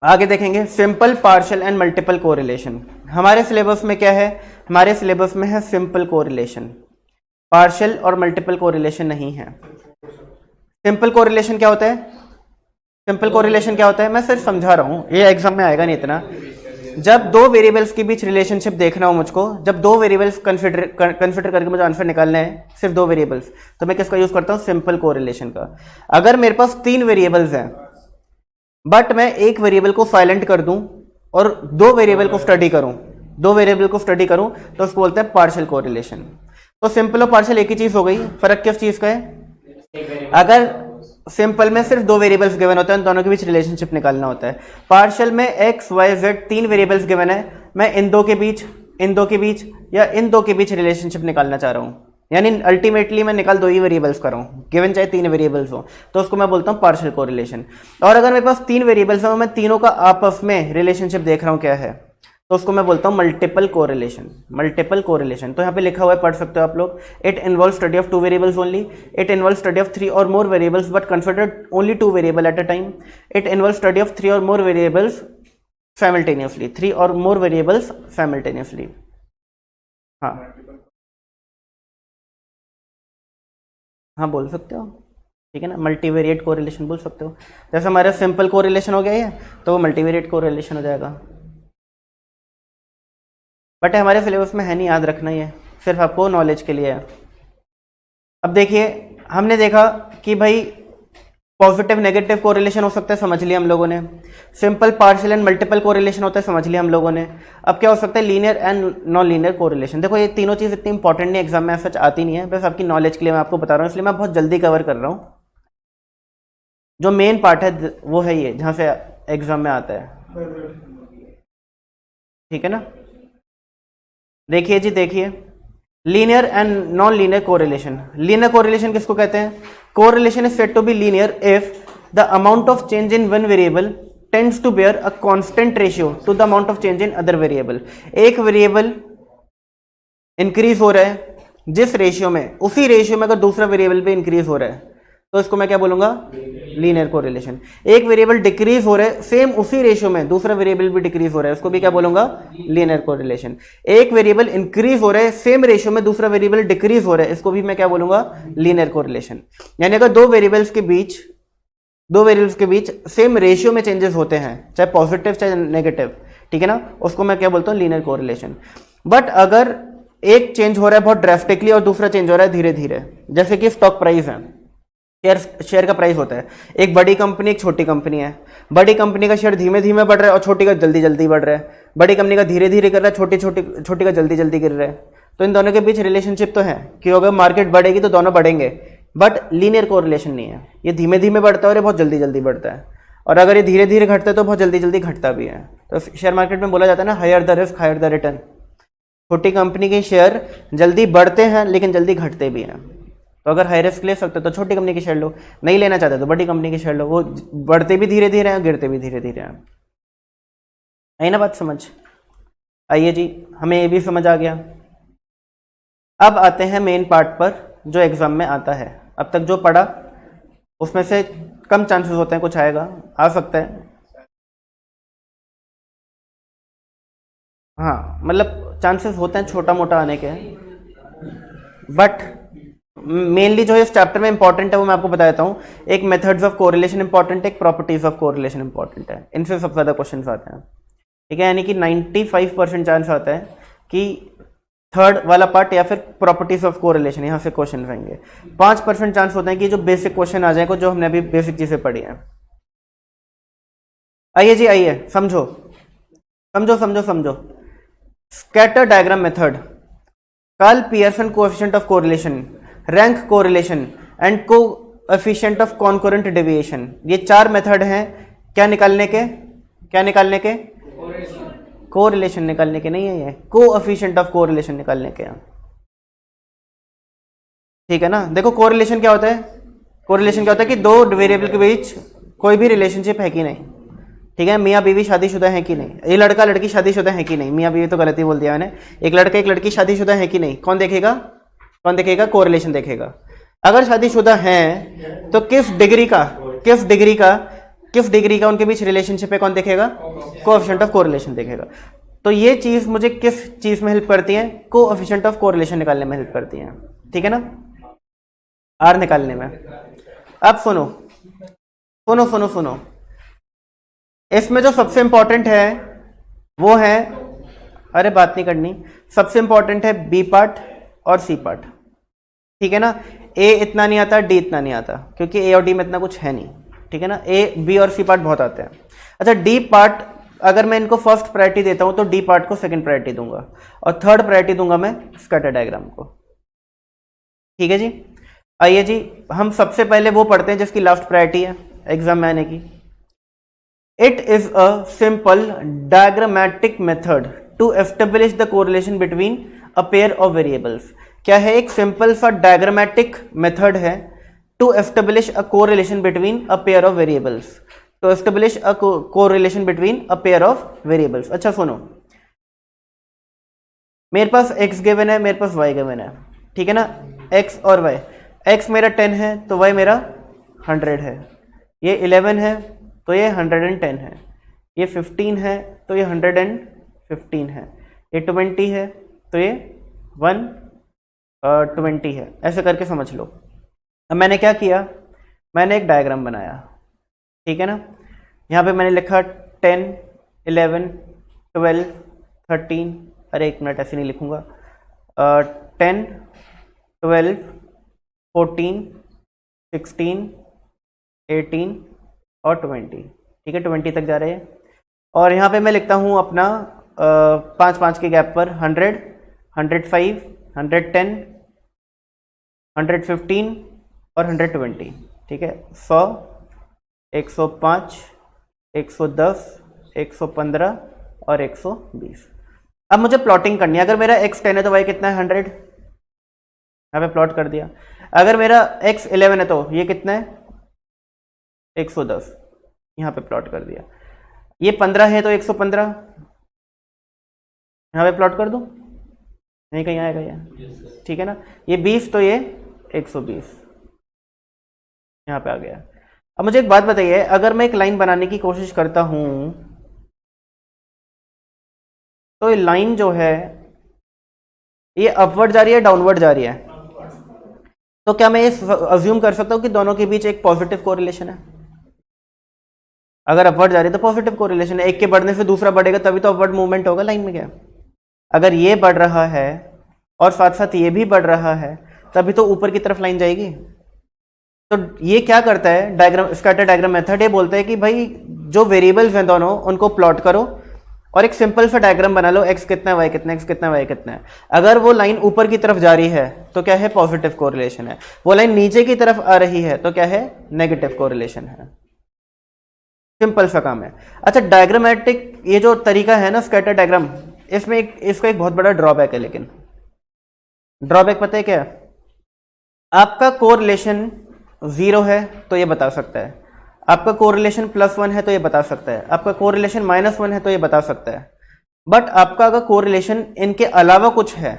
आगे देखेंगे simple partial and multiple correlation. हमारे सिलेबस में क्या है, हमारे सिलेबस में है सिंपल कोरिलेशन, पार्शियल और मल्टीपल कोरिलेशन नहीं है। सिंपल कोरिलेशन क्या होता है, सिंपल कोरिलेशन क्या होता है, मैं सिर्फ समझा रहा हूं, ये एग्जाम में आएगा नहीं इतना। जब दो वेरिएबल्स के बीच रिलेशनशिप देखना हो मुझको, जब दो वेरिएबल्स कंसिडर करके मुझे आंसर निकालना है, सिर्फ दो वेरिएबल्स, तो मैं किसका यूज करता हूं, सिंपल कोरिलेशन का। अगर मेरे पास 3 वेरिएबल्स हैं बट मैं एक वेरिएबल को साइलेंट कर दूं और दो वेरिएबल को स्टडी करूं तो उसको बोलते हैं पार्शियल कोरिलेशन। तो सिंपल और पार्शियल एक ही चीज हो गई, फर्क किस चीज का है? अगर सिंपल में सिर्फ 2 वेरिएबल्स गिवन होते हैं, उन दोनों के बीच रिलेशनशिप निकालना होता है। पार्शियल में X Y Z 3 variables given है, मैं इन दो के बीच या इन दो के बीच रिलेशनशिप निकालना चाह रहा हूँ, यानी अल्टीमेटली मैं निकाल 2 ही वेरिएबल्स कर रहा हूँ, गिवन चाहे 3 वेरिएबल्स हो, तो उसको मैं बोलता हूँ पार्शियल कोरिलेशन। और अगर मेरे पास 3 वेरिएबल्स हैं, मैं तीनों का आपस में रिलेशनशिप देख रहा हूँ क्या है, तो उसको मैं बोलता हूँ मल्टीपल कोरिलेशन। तो यहाँ पे लिखा हुआ है, पढ़ सकते हो आप लोग। It involve study of 2 variables only, it involve study of 3 और मोर variables but considered only 2 variable at a time, it involve study of 3 और मोर वेरिएबल्स साइमल्टेनियसली, 3 और मोर वेरिएबल्स साइमल्टेनियसली। हाँ बोल सकते हो, ठीक है ना, मल्टीवेरिएट कोरिलेशन बोल सकते हो। जैसे हमारा सिंपल कोरिलेशन हो गया है, तो वो मल्टीवेरिएट कोरिलेशन हो जाएगा। बट हमारे सिलेबस में है नहीं, याद रखना ही है, सिर्फ आपको नॉलेज के लिए है। अब देखिए, हमने देखा कि भाई पॉजिटिव नेगेटिव कोरिलेशन हो सकता है, समझ लिया हम लोगों ने। Simple partial and multiple correlation होता है, समझ लिया हम लोगों ने। अब क्या हो सकता है? Linear and non linear correlation. देखो ये तीनों चीज़ इतनी इंपॉर्टेंट नहीं, एग्जाम में सच आती नहीं है, बस आपकी नॉलेज के लिए मैं आपको बता रहा हूँ, इसलिए मैं बहुत जल्दी कवर कर रहा हूँ। जो मेन पार्ट है वो है ये, जहाँ से एग्जाम में आता है, ठीक है ना। देखिए जी, देखिए linear and non linear correlation. Linear correlation किसको कहते हैं? Correlation is said to be linear if the amount of change in one variable tends to bear a constant ratio to the amount of change in other variable. एक वेरिएबल इंक्रीज हो रहा है जिस रेशियो में, उसी रेशियो में अगर दूसरा वेरिएबल भी इंक्रीज हो रहा है, तो इसको मैं क्या बोलूंगा? Linear correlation. एक वेरिएबल डिक्रीज हो रहा है सेम उसी रेशियो में, दूसरा वेरिएबल भी डिक्रीज हो रहा है, उसको भी क्या बोलूंगा? Linear correlation. एक वेरिएबल इंक्रीज हो रहा है सेम रेशियो में, दूसरा वेरिएबल डिक्रीज हो रहा है, इसको भी मैं क्या बोलूंगा? Linear correlation. यानी अगर दो वेरिएबल्स के बीच सेम रेशियो में चेंजेस होते हैं, चाहे पॉजिटिव चाहे नेगेटिव, ठीक है ना, उसको मैं क्या बोलता हूँ? Linear correlation. बट अगर एक चेंज हो रहा है बहुत ड्रास्टिकली और दूसरा चेंज हो रहा है धीरे धीरे, जैसे कि स्टॉक प्राइस है, शेयर का प्राइस होता है। एक बड़ी कंपनी एक छोटी कंपनी है, बड़ी कंपनी का शेयर धीमे धीमे बढ़ रहा है और छोटी का जल्दी जल्दी बढ़ रहा है, बड़ी कंपनी का धीरे धीरे कर रहा है, छोटी का जल्दी जल्दी गिर रहा है। तो इन दोनों के बीच रिलेशनशिप तो है कि अगर मार्केट बढ़ेगी तो दोनों बढ़ेंगे, बट लीनियर कोरिलेशन नहीं है। ये धीमे धीमे बढ़ता है और ये बहुत जल्दी जल्दी बढ़ता है, और अगर ये धीरे धीरे घटता है तो बहुत जल्दी जल्दी घटता भी है। तो शेयर मार्केट में बोला जाता है ना, higher the risk higher the return. छोटी कंपनी के शेयर जल्दी बढ़ते हैं लेकिन जल्दी घटते भी हैं। तो अगर हाई रिस्क ले सकते हो तो छोटी कंपनी के शेयर लो, नहीं लेना चाहते तो बड़ी कंपनी के शेयर लो, वो बढ़ते भी धीरे धीरे हैं, गिरते भी धीरे धीरे हैं। आई ना बात समझ? आइए जी, हमें ये भी समझ आ गया। अब आते हैं मेन पार्ट पर जो एग्जाम में आता है। अब तक जो पढ़ा उसमें से कम चांसेस होते हैं कुछ आएगा, आ सकता है, हाँ मतलब चांसेस होते हैं छोटा मोटा आने के, बट मेनली जो इस चैप्टर में इंपॉर्टेंट है वो मैं आपको बता देता हूँ। एक मेथड्स ऑफ कोरिलेशन इंपॉर्टेंट है, एक प्रॉपर्टीज ऑफ कोरिलेशन इंपॉर्टेंट है, इनसे सबसे ज़्यादा क्वेश्चंस आते हैं, ठीक है। यानी कि 95% चांस आता है कि थर्ड वाला पार्ट या फिर प्रॉपर्टीज ऑफ कोरिलेशन, यहाँ से क्वेश्चन रहेंगे। 5% चांस होते हैं कि जो बेसिक क्वेश्चन आ जाएगा, जो हमने अभी बेसिक चीज़ें पढ़ी हैं। आइए जी, आइए समझो समझो समझो समझो। Scatter diagram method, Karl Pearson coefficient of correlation, rank correlation and coefficient of concurrent deviation. ये 4 मेथड हैं क्या निकालने के? कोरिलेशन निकालने के नहीं है, ये कोएफिशिएंट ऑफ कोरिलेशन निकालने के, ठीक है ना। देखो कोरिलेशन क्या होता है? कोरिलेशन क्या होता है कि दो वेरिएबल के बीच कोई भी रिलेशनशिप है कि नहीं, ठीक है। मियाँ बीवी शादीशुदा है कि नहीं, ये लड़का लड़की शादीशुदा है कि नहीं, मियाँ बीवी तो गलत ही बोल दिया मैंने, एक लड़का एक लड़की शादीशुदा है कि नहीं, कौन देखेगा? कोरिलेशन देखेगा। अगर शादीशुदा है तो किस डिग्री का उनके बीच रिलेशनशिप है, कौन देखेगा? कोएफिशिएंट ऑफ कोरिलेशन देखेगा। तो ये चीज मुझे किस चीज में हेल्प करती है? कोएफिशिएंट ऑफ कोरिलेशन निकालने में हेल्प करती है, ठीक है ना, आर निकालने में। अब सुनो सुनो सुनो सुनो, इसमें जो सबसे इंपॉर्टेंट है वो है, अरे बात नहीं करनी, सबसे इंपॉर्टेंट है बी पार्ट और सी पार्ट, ठीक है ना। ए इतना नहीं आता, डी इतना नहीं आता, क्योंकि ए और डी में इतना कुछ है नहीं, ठीक है ना। ए बी और सी पार्ट बहुत आते हैं। अच्छा, डी पार्ट अगर मैं इनको फर्स्ट प्रायोरिटी देता हूं तो डी पार्ट को सेकंड प्रायोरिटी दूंगा, और थर्ड प्रायोरिटी दूंगा मैं स्कैटर डायग्राम को, ठीक है जी। आइए जी, हम सबसे पहले वो पढ़ते हैं जिसकी लास्ट प्रायोरिटी है एग्जाम में आने की। It is a simple diagrammatic method to establish the correlation between a pair of variables. क्या है? एक सिंपल सा डायग्रामेटिक मेथड है to establish a correlation between a pair of variables, to establish a correlation between a pair of variables. अच्छा सुनो, मेरे पास x गिवन है, मेरे पास y गिवन है, ठीक है ना, x और y। x मेरा 10 है तो y मेरा 100 है, ये 11 है तो ये 110 है, ये 15 है तो ये 115 है, ये 20 है तो ये 120 है। ऐसे करके समझ लो। अब मैंने क्या किया, मैंने एक डायग्राम बनाया, ठीक है ना। यहाँ पे मैंने लिखा 10, 11, 12, 13, अरे एक मिनट ऐसे नहीं लिखूंगा, 10, 12, 14, 16, 18 और 20, ठीक है, 20 तक जा रहे हैं। और यहाँ पे मैं लिखता हूँ अपना 5-5 के गैप पर 100, 105, 110, 115 और 120, ठीक है। 100, 105, 110, 115 और 120। अब मुझे प्लॉटिंग करनी है। अगर मेरा x 10 है तो y कितना है? 100, यहाँ पे प्लॉट कर दिया। अगर मेरा x 11 है तो ये कितना है? 110, यहाँ पे प्लॉट कर दिया। ये 15 है तो 115, यहाँ पे प्लॉट कर दूँ? नहीं, कहीं आएगा ये, ठीक है ना। ये 20 तो ये 120, यहाँ पे आ गया। अब मुझे एक बात बताइए, अगर मैं एक लाइन बनाने की कोशिश करता हूं तो ये लाइन जो है ये अपवर्ड जा रही है, डाउनवर्ड जा रही है, तो क्या मैं ये अज्यूम कर सकता हूं कि दोनों के बीच एक पॉजिटिव कोरिलेशन है? अगर अपवर्ड जा रही है तो पॉजिटिव कोरिलेशन है, एक के बढ़ने से दूसरा बढ़ेगा तभी तो अपवर्ड मूवमेंट होगा लाइन में। क्या अगर ये बढ़ रहा है और साथ साथ ये भी बढ़ रहा है तभी तो ऊपर की तरफ लाइन जाएगी। तो ये क्या करता है डायग्राम, स्कैटर डायग्राम मेथड, ये बोलता है कि भाई जो वेरिएबल्स हैं दोनों उनको प्लॉट करो और एक सिंपल सा डायग्राम बना लो, x कितना है, y कितना है, x कितना है, y कितना है। अगर वो लाइन ऊपर की तरफ जा रही है तो क्या है? पॉजिटिव कोरिलेशन है। वो लाइन नीचे की तरफ आ रही है तो क्या है? नेगेटिव कोरिलेशन है। सिंपल सा काम है। अच्छा, डायग्रामेटिक ये जो तरीका है ना स्कैटर डायग्राम, इसमें इसका एक बहुत बड़ा ड्रॉबैक है। लेकिन ड्रॉबैक पता है क्या है? आपका कोरिलेशन 0 है तो ये बता सकता है, आपका कोरिलेशन +1 है तो ये बता सकता है, आपका कोरिलेशन -1 है तो ये बता सकता है। बट आपका अगर कोरिलेशन इनके अलावा कुछ है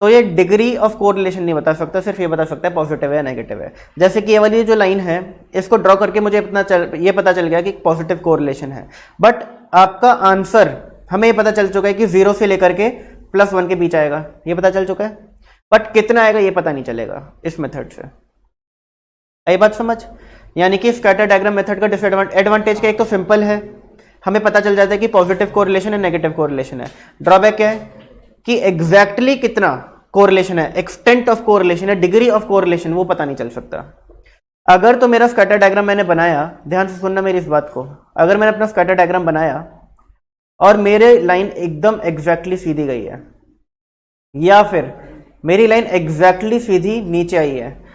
तो ये डिग्री ऑफ कोरिलेशन नहीं बता सकता, सिर्फ ये बता सकता है पॉजिटिव है या नेगेटिव है। जैसे कि ये वाली जो लाइन है इसको ड्रॉ करके मुझे ये पता चल गया कि पॉजिटिव कोरिलेशन है, बट आपका आंसर हमें ये पता चल चुका है कि 0 से लेकर के +1 के बीच आएगा, ये पता चल चुका है, बट कितना आएगा ये पता नहीं चलेगा इस मेथड से। आई बात समझ? यानी कि स्कैटर डायग्राम मेथड का डिसएडवांटेज क्या? एक तो सिंपल है, हमें पता चल जाता है कि पॉजिटिव कोरिलेशन है, नेगेटिव कोरिलेशन है। ड्रॉबैक क्या है कि एग्जैक्टली कितना कोरिलेशन है, एक्सटेंट ऑफ कोरिलेशन है, डिग्री ऑफ कोरिलेशन वो पता नहीं चल सकता। अगर तो मेरा स्कैटर डायग्राम मैंने बनाया, ध्यान से सुनना मेरी इस बात को, अगर मैंने अपना स्कैटर डायग्राम बनाया और मेरे लाइन एकदम एग्जैक्टली सीधी गई है या फिर मेरी लाइन एग्जैक्टली सीधी नीचे आई है,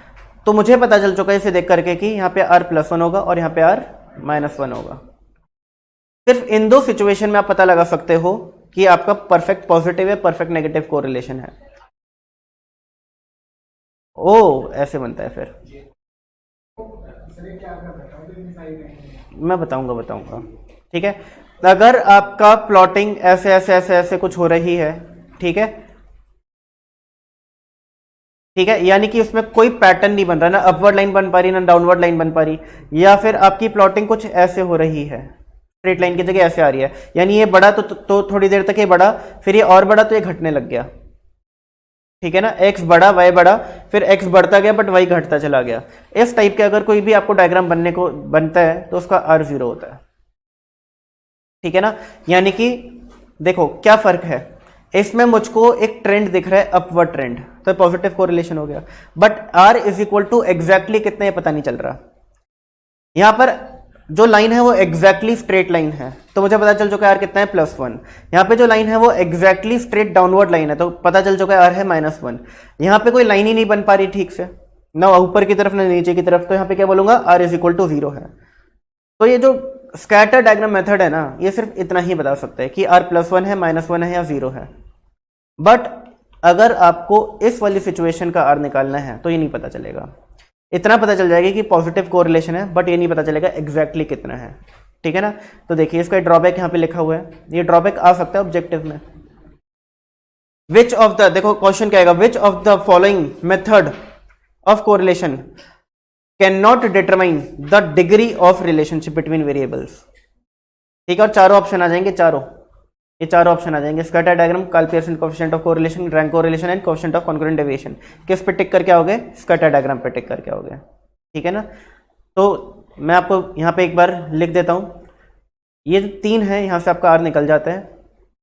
तो मुझे पता चल चुका है इसे देख करके कि यहाँ पे r+1 होगा और यहाँ पे r-1 होगा। सिर्फ इन दो सिचुएशन में आप पता लगा सकते हो कि आपका परफेक्ट पॉजिटिव है, परफेक्ट नेगेटिव कोरिलेशन है। ओ ऐसे बनता है फिर, मैं बताऊंगा, ठीक है। अगर आपका प्लॉटिंग ऐसे ऐसे ऐसे ऐसे कुछ हो रही है, ठीक है, ठीक है, यानी कि उसमें कोई पैटर्न नहीं बन रहा, ना अपवर्ड लाइन बन पा रही, ना डाउनवर्ड लाइन बन पा रही, या फिर आपकी प्लॉटिंग कुछ ऐसे हो रही है, स्ट्रेट लाइन की जगह ऐसे आ रही है, यानी ये बढ़ा तो थोड़ी देर तक ये बढ़ा, फिर ये और बढ़ा तो ये घटने लग गया, ठीक है ना। x बढ़ा, y बढ़ा, फिर x बढ़ता गया बट y घटता चला गया। इस टाइप के अगर कोई भी आपको डायग्राम बनता है तो उसका r0 होता है, ठीक है ना। यानी कि देखो क्या फर्क है, इसमें मुझको एक ट्रेंड दिख रहा है, अपवर्ड ट्रेंड, तो पॉजिटिव कोरिलेशन हो गया, बट r = एग्जैक्टली कितना ये पता नहीं चल रहा। यहां पर जो लाइन है वो एग्जैक्टली स्ट्रेट लाइन है, तो तो मुझे पता चल चुका है आर कितना है +1। यहाँ पे जो लाइन है वो एग्जैक्टली स्ट्रेट डाउनवर्ड लाइन है, तो पता चल चुका है आर है -1। यहाँ पे कोई लाइन ही नहीं बन पा रही ठीक से, ना ऊपर की तरफ ना नीचे की तरफ, तो यहाँ पे क्या बोलूंगा आर इज इक्वल टू 0 है। तो ये जो स्कैटर डायग्राम मेथड है ना, ये सिर्फ इतना ही बता सकता है कि आर +1 है, -1 है या 0 है। बट अगर आपको इस वाली सिचुएशन का आर निकालना है तो ये नहीं पता चलेगा। इतना पता चल जाएगा कि पॉजिटिव कोरिलेशन है, बट ये नहीं पता चलेगा एग्जैक्टली कितना है। ठीक है ना। तो देखिए इसका ड्रॉबैक यहाँ पे लिखा हुआ है, ये ड्रॉबैक आ सकता है ऑब्जेक्टिव में। विच ऑफ द, देखो क्वेश्चन क्या आएगा, विच of the following method of correlation can not determine the degree of relationship between variables. ठीक है, और चारों ऑप्शन आ जाएंगे, ये चारों ऑप्शन आ जाएंगे, scatter diagram, Karl Pearson coefficient of correlation, rank correlation and coefficient of concurrent deviation. किस पे टिक करके आओगे, स्कैटर डायग्राम पे टिक करके आओगे। ठीक है ना। तो मैं आपको यहाँ पे एक बार लिख देता हूँ, ये जो 3 है यहाँ से आपका आर निकल जाता है,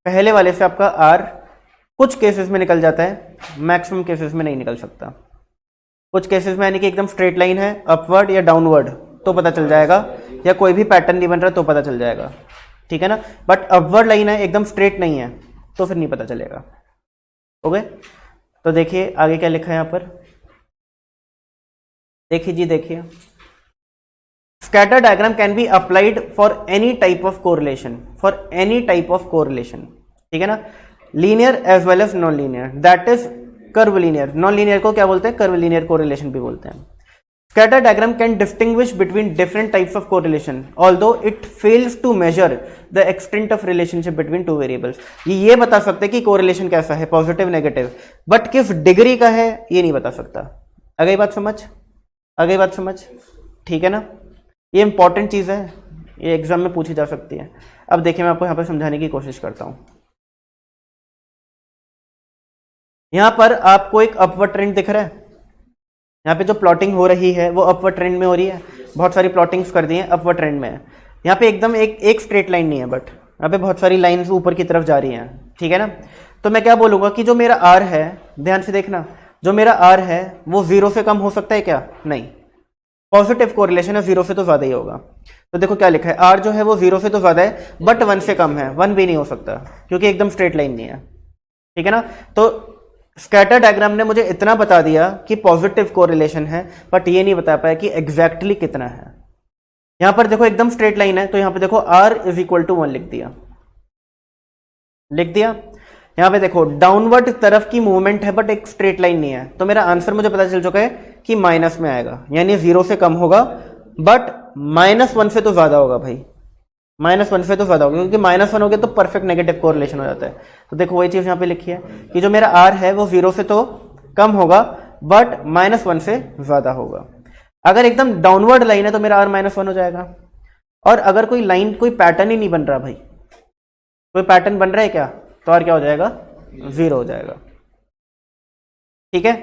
पहले वाले से आपका आर कुछ केसेस में निकल जाता है, मैक्सिमम केसेस में नहीं निकल सकता। कुछ केसेस में यानी कि एकदम स्ट्रेट लाइन है अपवर्ड या डाउनवर्ड तो पता चल जाएगा, या कोई भी पैटर्न नहीं बन रहा तो पता चल जाएगा। ठीक है ना। बट अपवर्ड लाइन है, एकदम स्ट्रेट नहीं है तो फिर नहीं पता चलेगा। ओके, तो देखिए आगे क्या लिखा है यहाँ पर, देखिए जी, देखिए scatter diagram can be applied for any type of correlation, for any type of correlation. ठीक है ना, linear as well as non linear, that is curve linear. Non linear को क्या बोलते हैं, कर्व लीनियर कोरिलेशन भी बोलते हैं। Scatter diagram can distinguish between different types of correlation, although it fails to measure the extent of relationship between two variables. ये बता सकते हैं कि correlation कैसा है, पॉजिटिव नेगेटिव, बट किस डिग्री का है ये नहीं बता सकता। आ गई बात समझ, आ गई बात समझ। ठीक है ना, ये इंपॉर्टेंट चीज़ है, ये एग्जाम में पूछी जा सकती है। अब देखिए मैं आपको यहाँ पर समझाने की कोशिश करता हूँ। यहाँ पर आपको एक अपवर्ड ट्रेंड दिख रहा है, यहाँ पे जो प्लॉटिंग हो रही है वो अपवर्ड ट्रेंड में हो रही है, बहुत सारी प्लॉटिंग्स कर दी हैं अपवर्ड ट्रेंड में। यहाँ पे एकदम एक स्ट्रेट लाइन नहीं है, बट यहाँ पे बहुत सारी लाइंस ऊपर की तरफ जा रही हैं। ठीक है ना। तो मैं क्या बोलूँगा कि जो मेरा आर है, ध्यान से देखना, जो मेरा आर है वो 0 से कम हो सकता है क्या, नहीं। पॉजिटिव कोरिलेशन है, 0 से तो ज़्यादा ही होगा। तो देखो क्या लिखा है, आर जो है वो 0 से तो ज़्यादा है बट 1 से कम है, 1 भी नहीं हो सकता क्योंकि एकदम स्ट्रेट लाइन नहीं है। ठीक है ना। तो स्कैटर डायग्राम ने मुझे इतना बता दिया कि पॉजिटिव कोरिलेशन है, बट ये नहीं बता पाया कि एग्जैक्टली कितना है। यहां पर देखो एकदम स्ट्रेट लाइन है, तो यहां पे देखो r इज इक्वल टू 1 लिख दिया, लिख दिया। यहां पे देखो डाउनवर्ड तरफ की मूवमेंट है बट एक स्ट्रेट लाइन नहीं है, तो मेरा आंसर मुझे पता चल चुका है कि माइनस में आएगा, यानी 0 से कम होगा बट -1 से तो ज्यादा होगा भाई, -1 से तो ज्यादा होगा, क्योंकि -1 हो गया तो परफेक्ट नेगेटिव कोरिलेशन हो जाता है। तो देखो वही चीज यहाँ पे लिखी है कि जो मेरा r है वो 0 से तो कम होगा बट -1 से ज्यादा होगा। अगर एकदम डाउनवर्ड लाइन है तो मेरा r -1 हो जाएगा, और अगर कोई लाइन, कोई पैटर्न ही नहीं बन रहा भाई, कोई पैटर्न बन रहा है क्या, तो r क्या हो जाएगा, 0 हो जाएगा। ठीक है।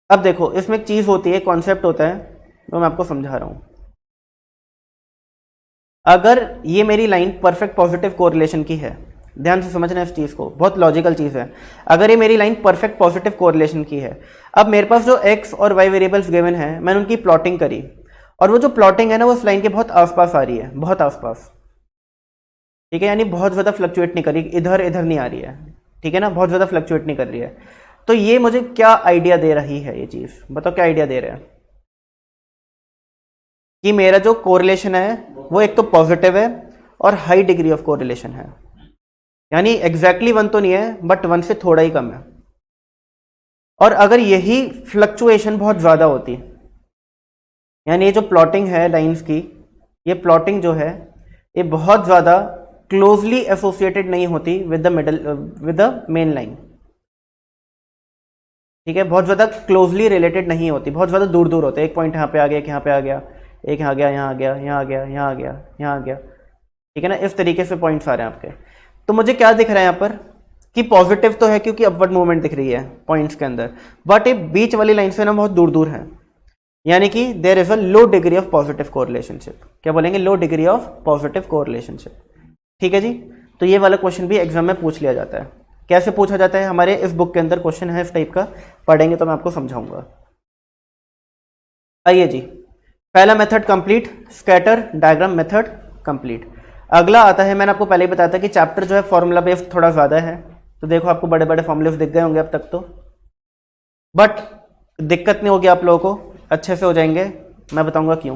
अब देखो इसमें एक चीज होती है, कॉन्सेप्ट होता है, तो मैं आपको समझा रहा हूं। अगर ये मेरी लाइन परफेक्ट पॉजिटिव कोरिलेशन की है, ध्यान से समझना इस चीज को, बहुत लॉजिकल चीज है। अगर ये मेरी लाइन परफेक्ट पॉजिटिव कोरिलेशन की है, अब मेरे पास जो x और y वेरिएबल्स गिवन है, मैंने उनकी प्लॉटिंग करी, और वो जो प्लॉटिंग है ना वो उस लाइन के बहुत आसपास आ रही है, बहुत आसपास। ठीक है, यानी बहुत ज्यादा फ्लक्चुएट नहीं कर रही, इधर इधर नहीं आ रही है। ठीक है ना, बहुत ज्यादा फ्लक्चुएट नहीं कर रही है। तो ये मुझे क्या आइडिया दे रही है, ये चीज बताओ क्या आइडिया दे रहा है, कि मेरा जो कोरिलेशन है वो एक तो पॉजिटिव है और हाई डिग्री ऑफ कोरिलेशन है, यानी एग्जैक्टली 1 तो नहीं है बट 1 से थोड़ा ही कम है। और अगर यही फ्लक्चुएशन बहुत ज्यादा होती, यानी ये जो प्लॉटिंग है लाइंस की, ये प्लॉटिंग जो है ये बहुत ज्यादा क्लोजली एसोसिएटेड नहीं होती विद द मेन लाइन। ठीक है, बहुत ज्यादा क्लोजली रिलेटेड नहीं होती, बहुत ज्यादा दूर दूर होते हैं। एक पॉइंट यहाँ पे आ गया, एक यहाँ पे आ गया, एक यहाँ गया, यहाँ आ गया, यहाँ आ गया, यहाँ आ गया, यहाँ आ गया। ठीक है ना, इस तरीके से पॉइंट्स आ रहे हैं आपके। तो मुझे क्या दिख रहा है यहाँ पर कि पॉजिटिव तो है क्योंकि अपवर्ड मूवमेंट दिख रही है पॉइंट्स के अंदर, बट ये बीच वाली लाइन से ना बहुत दूर दूर है, यानी कि there is a low degree of positive correlationship. क्या बोलेंगे, low degree of positive correlationship. ठीक है जी। तो ये वाला क्वेश्चन भी एग्जाम में पूछ लिया जाता है। कैसे पूछा जाता है, हमारे इस बुक के अंदर क्वेश्चन है इस टाइप का, पढ़ेंगे तो मैं आपको समझाऊंगा। आइए जी, पहला method complete, scatter diagram method complete. अगला आता है, मैंने आपको पहले ही बताया था कि चैप्टर जो है फॉर्मूला बेस्ड थोड़ा ज़्यादा है, तो देखो आपको बड़े बड़े फॉर्मूले दिख गए होंगे अब तक तो, बट दिक्कत नहीं होगी आप लोगों को, अच्छे से हो जाएंगे, मैं बताऊंगा क्यों।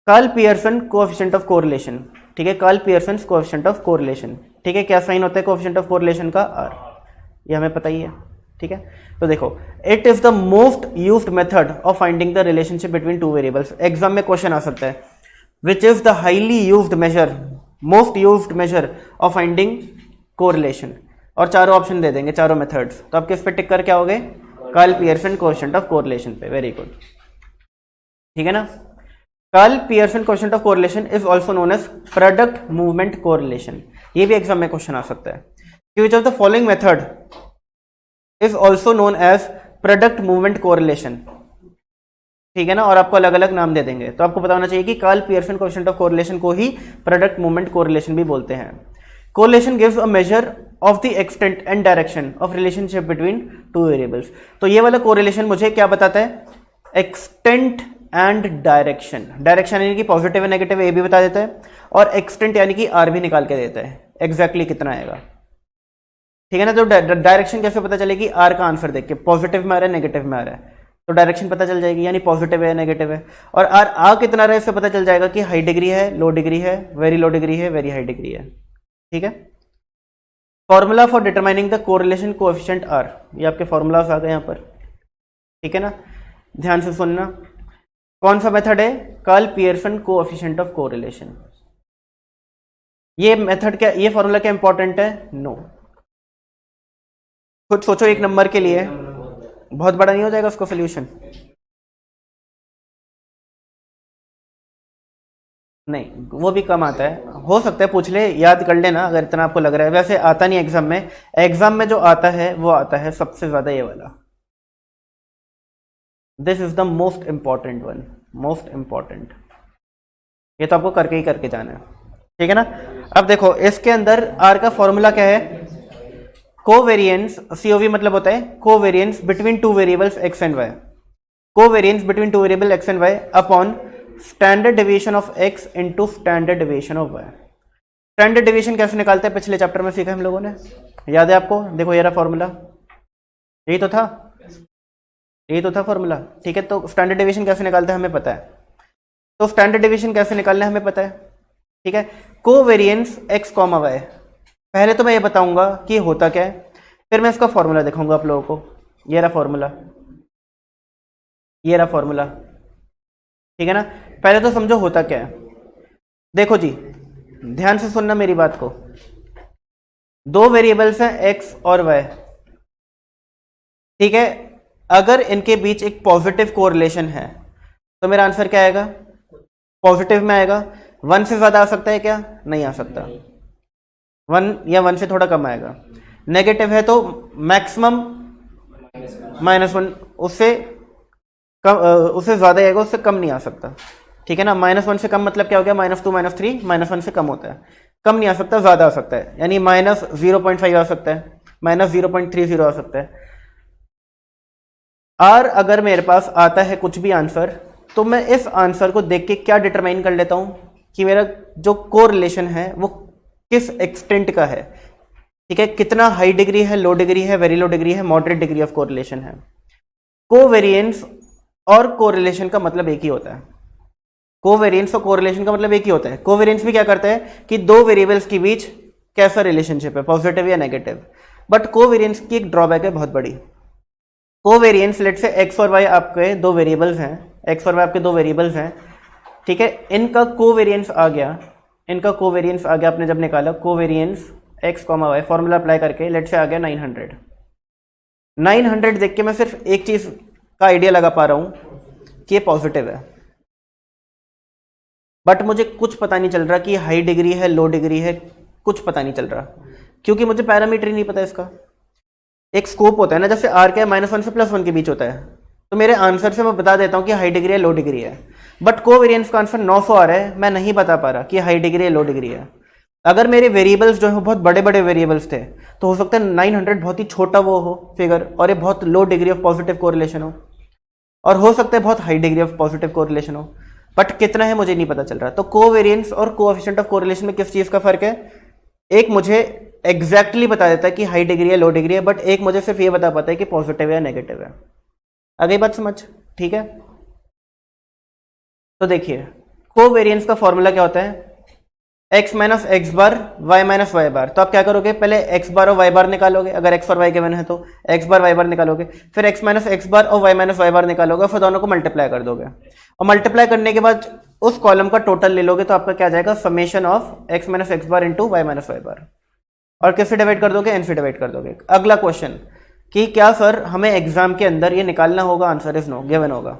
Karl Pearson coefficient of correlation, ठीक है, Karl Pearson coefficient of correlation, ठीक है, क्या साइन होता है कोएफिशिएंट ऑफ कोरिलेशन का? आर, ये हमें पता ही है, ठीक है। तो देखो, it is the most used method of finding the relationship between two variables. Exam में क्वेश्चन आ सकता है, which is the highly used measure, most used measure of finding correlation, और चारों ऑप्शन दे देंगे, चारों मेथड्स, तो आप किस पे टिक कर क्या होगे? Karl Pearson coefficient of correlation पे। वेरी गुड, ठीक है ना। Karl Pearson coefficient of correlation is also known as product movement correlation, ये भी एग्जाम में क्वेश्चन आ सकता है। Which of the following method is also known as product movement correlation, ठीक है ना, और आपको अलग अलग नाम दे देंगे, तो आपको पता होना चाहिए कि Karl Pearson coefficient of correlation को ही प्रोडक्ट मूवमेंट कोरिलेशन भी बोलते हैं। Correlation gives a measure of the extent and direction of relationship between two variables. तो ये वाला कोरिलेशन मुझे क्या बताता है? एक्सटेंट एंड डायरेक्शन, डायरेक्शन यानी कि पॉजिटिव है नेगेटिव है ये भी बता देता है, और एक्सटेंट यानी कि आर भी निकाल के देता है, एग्जैक्टली कितना आएगा, ठीक है ना। तो डायरेक्शन कैसे पता चलेगी? आर का आंसर देख के, पॉजिटिव में आ रहा है नेगेटिव में आ रहा है, तो डायरेक्शन पता चल जाएगी, यानी पॉजिटिव है या नेगेटिव है। और आर आ कितना रहा है इससे पता चल जाएगा कि हाई डिग्री है, लो डिग्री है, वेरी लो डिग्री है, वेरी हाई डिग्री है, ठीक है। Formula for determining the correlation coefficient R, ये आपके फॉर्मूलाज आ गए यहाँ पर, ठीक है ना, ध्यान से सुनना। कौन सा मेथड है? Karl Pearson coefficient of correlation. ये मेथड क्या, ये फॉर्मूला क्या इंपॉर्टेंट है? नो, खुद सोचो, एक नंबर के लिए बहुत बड़ा नहीं हो जाएगा उसका सोल्यूशन? नहीं, वो भी कम आता है, हो सकता है पूछ ले, याद कर लेना अगर इतना आपको लग रहा है, वैसे आता नहीं एग्जाम में। एग्जाम में जो आता है वो आता है सबसे ज्यादा ये वाला, this is the most important one, most important, ये तो आपको करके ही करके जाना है, ठीक है ना। अब देखो इसके अंदर आर का फॉर्मूला क्या है? कोवेरिएंस, सीओवी मतलब होता है covariance between two variables X and Y, covariance between two variable X and Y upon standard deviation of X into standard deviation of Y. Standard deviation कैसे निकालते हैं पिछले चैप्टर में सीखा हम लोगों ने, याद है आपको? देखो ये रहा फॉर्मूला, यही तो था, यही तो था फॉर्मूला, ठीक है। तो स्टैंडर्ड डेविएशन कैसे निकालते हैं हमें पता है, तो स्टैंडर्ड डेविएशन कैसे निकालना है हमें पता है, ठीक है। कोवेरिएंस एक्स कॉमा वाई, पहले तो मैं ये बताऊंगा कि होता क्या है, फिर मैं इसका फॉर्मूला दिखाऊंगा आप लोगों को। ये रहा फॉर्मूला, ये रहा फॉर्मूला, ठीक है ना। पहले तो समझो होता क्या है। देखो जी, ध्यान से सुनना मेरी बात को, दो वेरिएबल्स हैं एक्स और वाई, ठीक है। अगर इनके बीच एक पॉजिटिव कोरिलेशन है तो मेरा आंसर क्या आएगा? पॉजिटिव में आएगा। 1 से ज्यादा आ सकता है क्या? नहीं आ सकता, 1 या 1 से थोड़ा कम आएगा। नेगेटिव है तो मैक्सिमम -1, उससे कम, उससे ज्यादा आएगा, उससे कम नहीं आ सकता, ठीक है ना। -1 से कम मतलब क्या हो गया? -2 -3, -1 से कम होता है, कम नहीं आ सकता, ज्यादा आ सकता है, यानी -0.5 आ सकता है, -0.30 आ सकता है। और अगर मेरे पास आता है कुछ भी आंसर, तो मैं इस आंसर को देख के क्या डिटरमाइन कर लेता हूं कि मेरा जो कोरिलेशन है वो किस एक्सटेंट का है, ठीक है, कितना हाई डिग्री है, लो डिग्री है, वेरी लो डिग्री है, मॉडरेट डिग्री ऑफ कोरिलेशन है। कोवेरिएंस और कोरिलेशन का मतलब एक ही होता है, कोवेरिएंस और कोरिलेशन का मतलब एक ही होता है। कोवेरिएंस भी क्या करता है कि दो वेरिएबल्स के बीच कैसा रिलेशनशिप है, पॉजिटिव या नेगेटिव। बट कोवेरिएंस की एक ड्रॉबैक है बहुत बड़ी। कोवेरिएंस, लेट से एक्स और वाई आपके दो वेरिएबल्स हैं, एक्स और वाई आपके दो वेरिएबल्स हैं, ठीक है, इनका कोवेरिएंस आ गया, इनका कोवेरिएंस आ गया, आपने जब निकाला covariance X comma Y, formula apply करके लेट से आ गया 900। 900 देख के मैं सिर्फ एक चीज का आइडिया लगा पा रहा हूं कि ये पॉजिटिव है, बट मुझे कुछ पता नहीं चल रहा कि हाई डिग्री है, लो डिग्री है, कुछ पता नहीं चल रहा, क्योंकि मुझे पैरामीटर ही नहीं पता इसका। एक स्कोप होता है ना, जैसे आर क्या है, -1 से +1 के बीच होता है, तो मेरे आंसर से मैं बता देता हूं कि हाई डिग्री है, लो डिग्री है। बट कोवेरिएंस का आंसर 900 आ रहा है, मैं नहीं बता पा रहा कि हाई डिग्री है, लो डिग्री है। अगर मेरे वेरिएबल्स जो है बहुत बड़े बड़े वेरिएबल्स थे, तो हो सकता है 900 बहुत ही छोटा वो हो फिगर, और ये बहुत लो डिग्री ऑफ पॉजिटिव कोरिलेशन हो। और हो सकता है बहुत high degree of positive correlation हो, बट कितना है मुझे नहीं पता चल रहा। तो कोवेरिएंस और कोएफिशिएंट ऑफ कोरिलेशन में किस चीज का फर्क है? एक मुझे एग्जैक्टली बता देता है कि हाई डिग्री है लो डिग्री है, बट एक मुझे सिर्फ ये बता पाता है कि पॉजिटिव है या नेगेटिव है। आ गई बात समझ? ठीक है, तो देखिए कोवेरिएंस का फॉर्मूला क्या होता है? x minus X bar Y minus Y बार। तो आप क्या करोगे, पहले x बार और y बार निकालोगे, अगर x और y गिवन है तो x बार y बार निकालोगे, फिर x माइनस एक्स बार और y माइनस वाई बार निकालोगे, फिर दोनों को मल्टीप्लाई कर दोगे, और मल्टीप्लाई करने के बाद उस कॉलम का टोटल ले लोगे, तो आपका क्या आ जाएगा, summation of x minus X bar into Y minus Y bar. और किससे डिवाइड कर दोगे? n से डिवाइड कर दोगे। अगला क्वेश्चन कि क्या सर हमें एग्जाम के अंदर ये निकालना होगा? आंसर इज नो, गिवन होगा।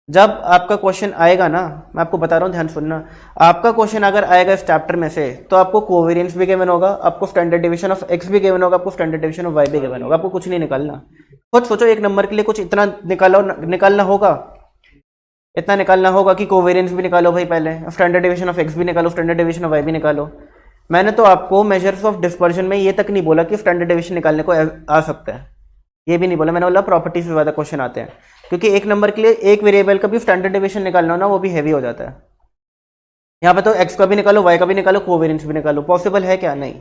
जब आपका क्वेश्चन आएगा ना, मैं आपको बता रहा हूँ, ध्यान सुनना, आपका क्वेश्चन अगर आएगा इस चैप्टर में से, तो आपको कोवेरिएंस भी गिवन होगा, आपको स्टैंडर्ड डिवीजन ऑफ x भी गिवन होगा, आपको स्टैंडर्ड डिवीजन ऑफ y भी गिवन होगा। आपको कुछ नहीं निकालना, खुद सोचो एक नंबर के लिए कुछ इतना निकालना होगा, इतना निकालना होगा कि कोवेरिएंस भी निकालो भाई, पहले स्टैंडर्ड डिवीजन ऑफ x भी निकालो, स्टैंडर्ड डिवीजन ऑफ y भी निकालो। मैंने तो आपको मेजर्स ऑफ डिस्पर्जन में ये तक नहीं बोला कि स्टैंडर्ड डिवीजन निकालने को आ सकता है, ये भी नहीं बोला मैंने, बोला प्रॉपर्टी से ज्यादा क्वेश्चन आते हैं, क्योंकि एक नंबर के लिए एक वेरिएबल का भी स्टैंडर्ड डिवीजन निकालना हो ना, वो भी हैवी हो जाता है। यहाँ पे तो x का भी निकालो, y का भी निकालो, कोवेरिएंस भी निकालो, पॉसिबल है क्या? नहीं।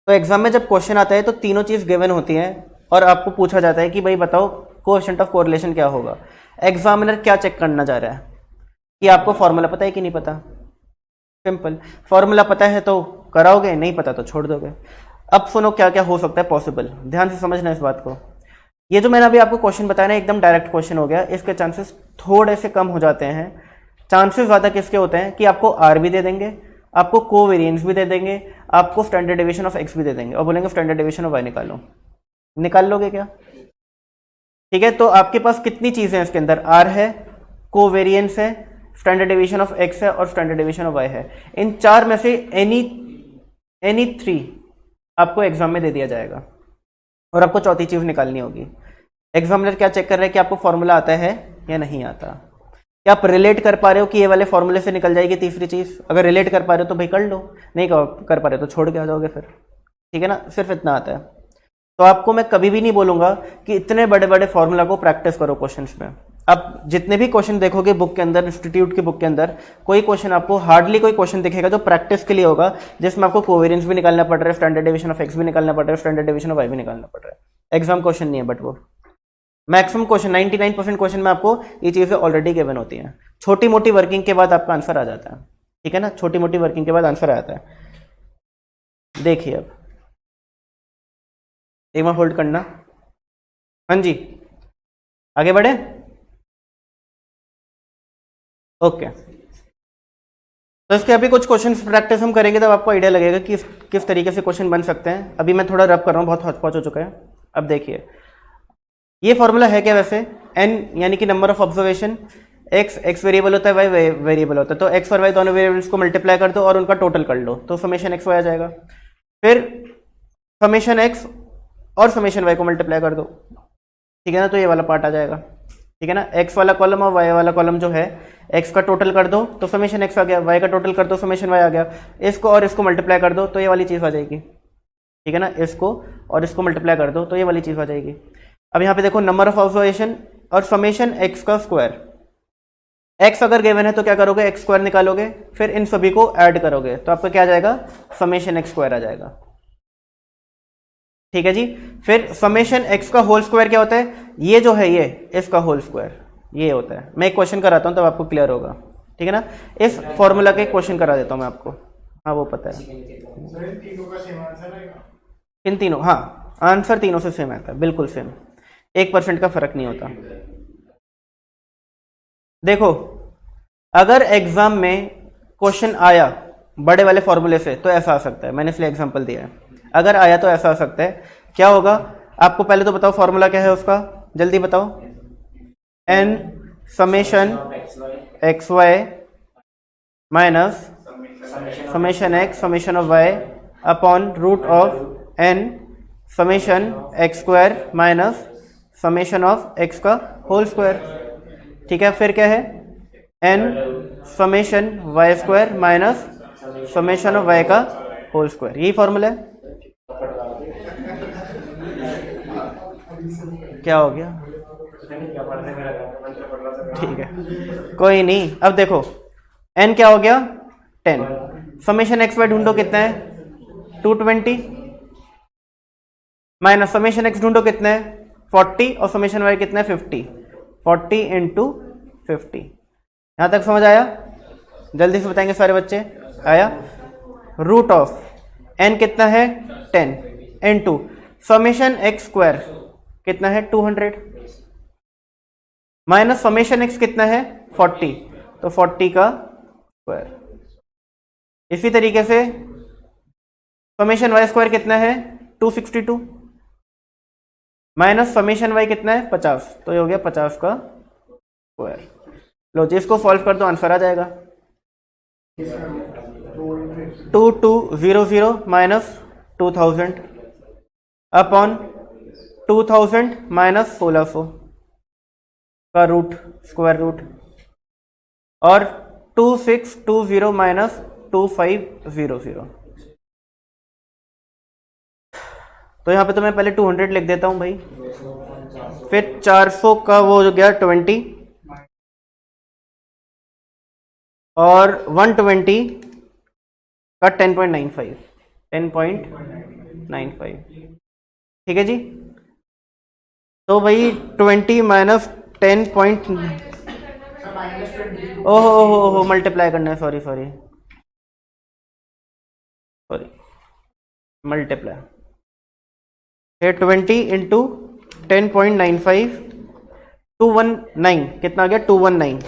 तो एग्जाम में जब क्वेश्चन आता है तो तीनों चीज गिवन होती हैं, और आपको पूछा जाता है कि भाई बताओ कोएफिशिएंट ऑफ कोरिलेशन क्या होगा। एग्जामिनर क्या चेक करना चाह रहा है कि आपको फॉर्मूला पता है कि नहीं पता? सिंपल, फॉर्मूला पता है तो कराओगे, नहीं पता तो छोड़ दोगे। अब सुनो क्या क्या हो सकता है पॉसिबल, ध्यान से समझना इस बात को। ये जो मैंने अभी आपको क्वेश्चन बताया ना, एकदम डायरेक्ट क्वेश्चन हो गया, इसके चांसेस थोड़े से कम हो जाते हैं। चांसेस ज्यादा किसके होते हैं कि आपको आर भी दे देंगे, आपको कोवेरिएंस भी दे देंगे, आपको स्टैंडर्ड डिवीजन ऑफ एक्स भी दे देंगे, और बोलेंगे स्टैंडर्ड डिवीजन ऑफ वाई निकालो। निकाल लोगे क्या? ठीक है, तो आपके पास कितनी चीजें हैं इसके अंदर? आर है, कोवेरिएंस है, स्टैंडर्ड डिवीजन ऑफ एक्स है, और स्टैंडर्ड डिवीजन ऑफ वाई है। इन चार में से एनी थ्री आपको एग्जाम में दे दिया जाएगा, और आपको चौथी चीज निकालनी होगी। एग्जामिनर क्या चेक कर रहे हैं कि आपको फॉर्मूला आता है या नहीं आता, क्या आप रिलेट कर पा रहे हो कि ये वाले फॉर्मूले से निकल जाएगी तीसरी चीज। अगर रिलेट कर पा रहे हो तो भाई कर लो, नहीं कर पा रहे हो तो छोड़ के आ जाओगे फिर। ठीक है ना, सिर्फ इतना आता है। तो आपको मैं कभी भी नहीं बोलूंगा कि इतने बड़े बड़े फॉर्मूला को प्रैक्टिस करो क्वेश्चंस में। अब जितने भी क्वेश्चन देखोगे बुक के अंदर, इंस्टीट्यूट की बुक के अंदर, कोई क्वेश्चन आपको हार्डली कोई क्वेश्चन दिखेगा जो प्रैक्टिस के लिए होगा, जिसमें आपको कोवेरिएंस भी निकालना पड़ रहा है, स्टैंडर्ड डिवीजन ऑफ एक्स भी निकालना पड़ रहा है, स्टैंडर्ड डिवीजन ऑफ वाई भी निकालना पड़ रहा है। एग्जाम क्वेश्चन नहीं है, बट वो मैक्सिमम क्वेश्चन 99% क्वेश्चन में आपको ये चीजें ऑलरेडी गिवन होती हैं। छोटी मोटी वर्किंग के बाद आपका आंसर आ जाता है। ठीक है ना, छोटी मोटी वर्किंग के बाद आंसर आ जाता है। देखिए अब एक बार होल्ड करना। हाँ जी, आगे बढ़े। ओके, तो इसके अभी कुछ क्वेश्चन प्रैक्टिस हम करेंगे, तब आपको आइडिया लगेगा कि किस तरीके से क्वेश्चन बन सकते हैं। अभी मैं थोड़ा रब कर रहा हूँ, बहुत हौच-पौच हो चुका है। अब देखिए ये फॉर्मूला है क्या वैसे, n यानी कि number of observation, x variable होता है, y वेरिएबल होता है, तो x और y दोनों वेरिएबल्स को मल्टीप्लाई कर दो और उनका टोटल कर लो, तो समेशन x y आ जाएगा। फिर समेशन x और समेशन y को मल्टीप्लाई कर दो, ठीक है ना, तो ये वाला पार्ट आ जाएगा। ठीक है ना, x वाला कॉलम और y वाला कॉलम जो है, x का टोटल कर दो तो समेशन x आ गया, y का टोटल कर दो समेशन y आ गया, इसको और इसको मल्टीप्लाई कर दो तो ये वाली चीज आ जाएगी। ठीक है ना, इसको और इसको मल्टीप्लाई कर दो तो ये वाली चीज आ जाएगी। अब यहाँ पे देखो नंबर ऑफ ऑब्जर्वेशन और समेशन x का स्क्वायर। x अगर गिवन है तो क्या करोगे, x स्क्वायर निकालोगे, फिर इन सभी को ऐड करोगे तो आपका क्या आ जाएगा, समेशन x स्क्वायर आ जाएगा। ठीक है जी, फिर समेशन x का होल स्क्वायर क्या होता है, ये जो है ये इसका होल स्क्वायर ये होता है। मैं एक क्वेश्चन कराता हूं तब आपको क्लियर होगा। ठीक है ना, इस फॉर्मूला के क्वेश्चन करा देता हूं मैं आपको। हाँ वो पता है, इन तीनों, हाँ आंसर तीनों से सेम आता है, बिल्कुल सेम, 1% का फर्क नहीं होता। देखो अगर एग्जाम में क्वेश्चन आया बड़े वाले फॉर्मूले से तो ऐसा आ सकता है, मैंने इसलिए एग्जांपल दिया है। अगर आया तो ऐसा आ सकता है, क्या होगा आपको पहले तो बताओ फॉर्मूला क्या है उसका, जल्दी बताओ। n summation X Y minus summation X summation of Y upon root of n summation X square minus summation of x का होल स्क्वायर। ठीक है, फिर क्या है, n summation y square minus summation of y का होल स्क्वायर, यही फॉर्मूला है। क्या हो गया, ठीक है कोई नहीं। अब देखो n क्या हो गया 10, समेशन एक्स वाई ढूंढो कितना है 220, माइनस समेशन एक्स ढूंढो कितना है 40 और समेशन वाई कितना है 50, 40 इंटू 50। यहां तक समझ आया? जल्दी से बताएंगे सारे बच्चे। आया? रूट ऑफ n कितना है 10 इंटू समेशन एक्स स्क्वायर कितना है 200 माइनस समेशन एक्स कितना है 40, तो 40 का स्क्वायर। इसी तरीके से समेशन वाई स्क्वायर कितना है 262 माइनस समेशन वाई कितना है 50, तो ये हो गया 50 का स्क्वायर। लो जी इसको सॉल्व कर दो, आंसर आ जाएगा 2200 माइनस 2000 अपॉन 2000 माइनस 1600 का रूट स्क्वायर रूट, और 2620 माइनस 2500। तो यहां पे तो मैं पहले 200 लिख देता हूं भाई, फिर 400 का वो जो गया 20 और 120 का 10.95 ठीक है जी। तो भाई 20 माइनस 10 पॉइंट ओहो मल्टीप्लाई करना है, सॉरी मल्टीप्लाई है 20 इंटू 10.95 219 कितना आ गया 219,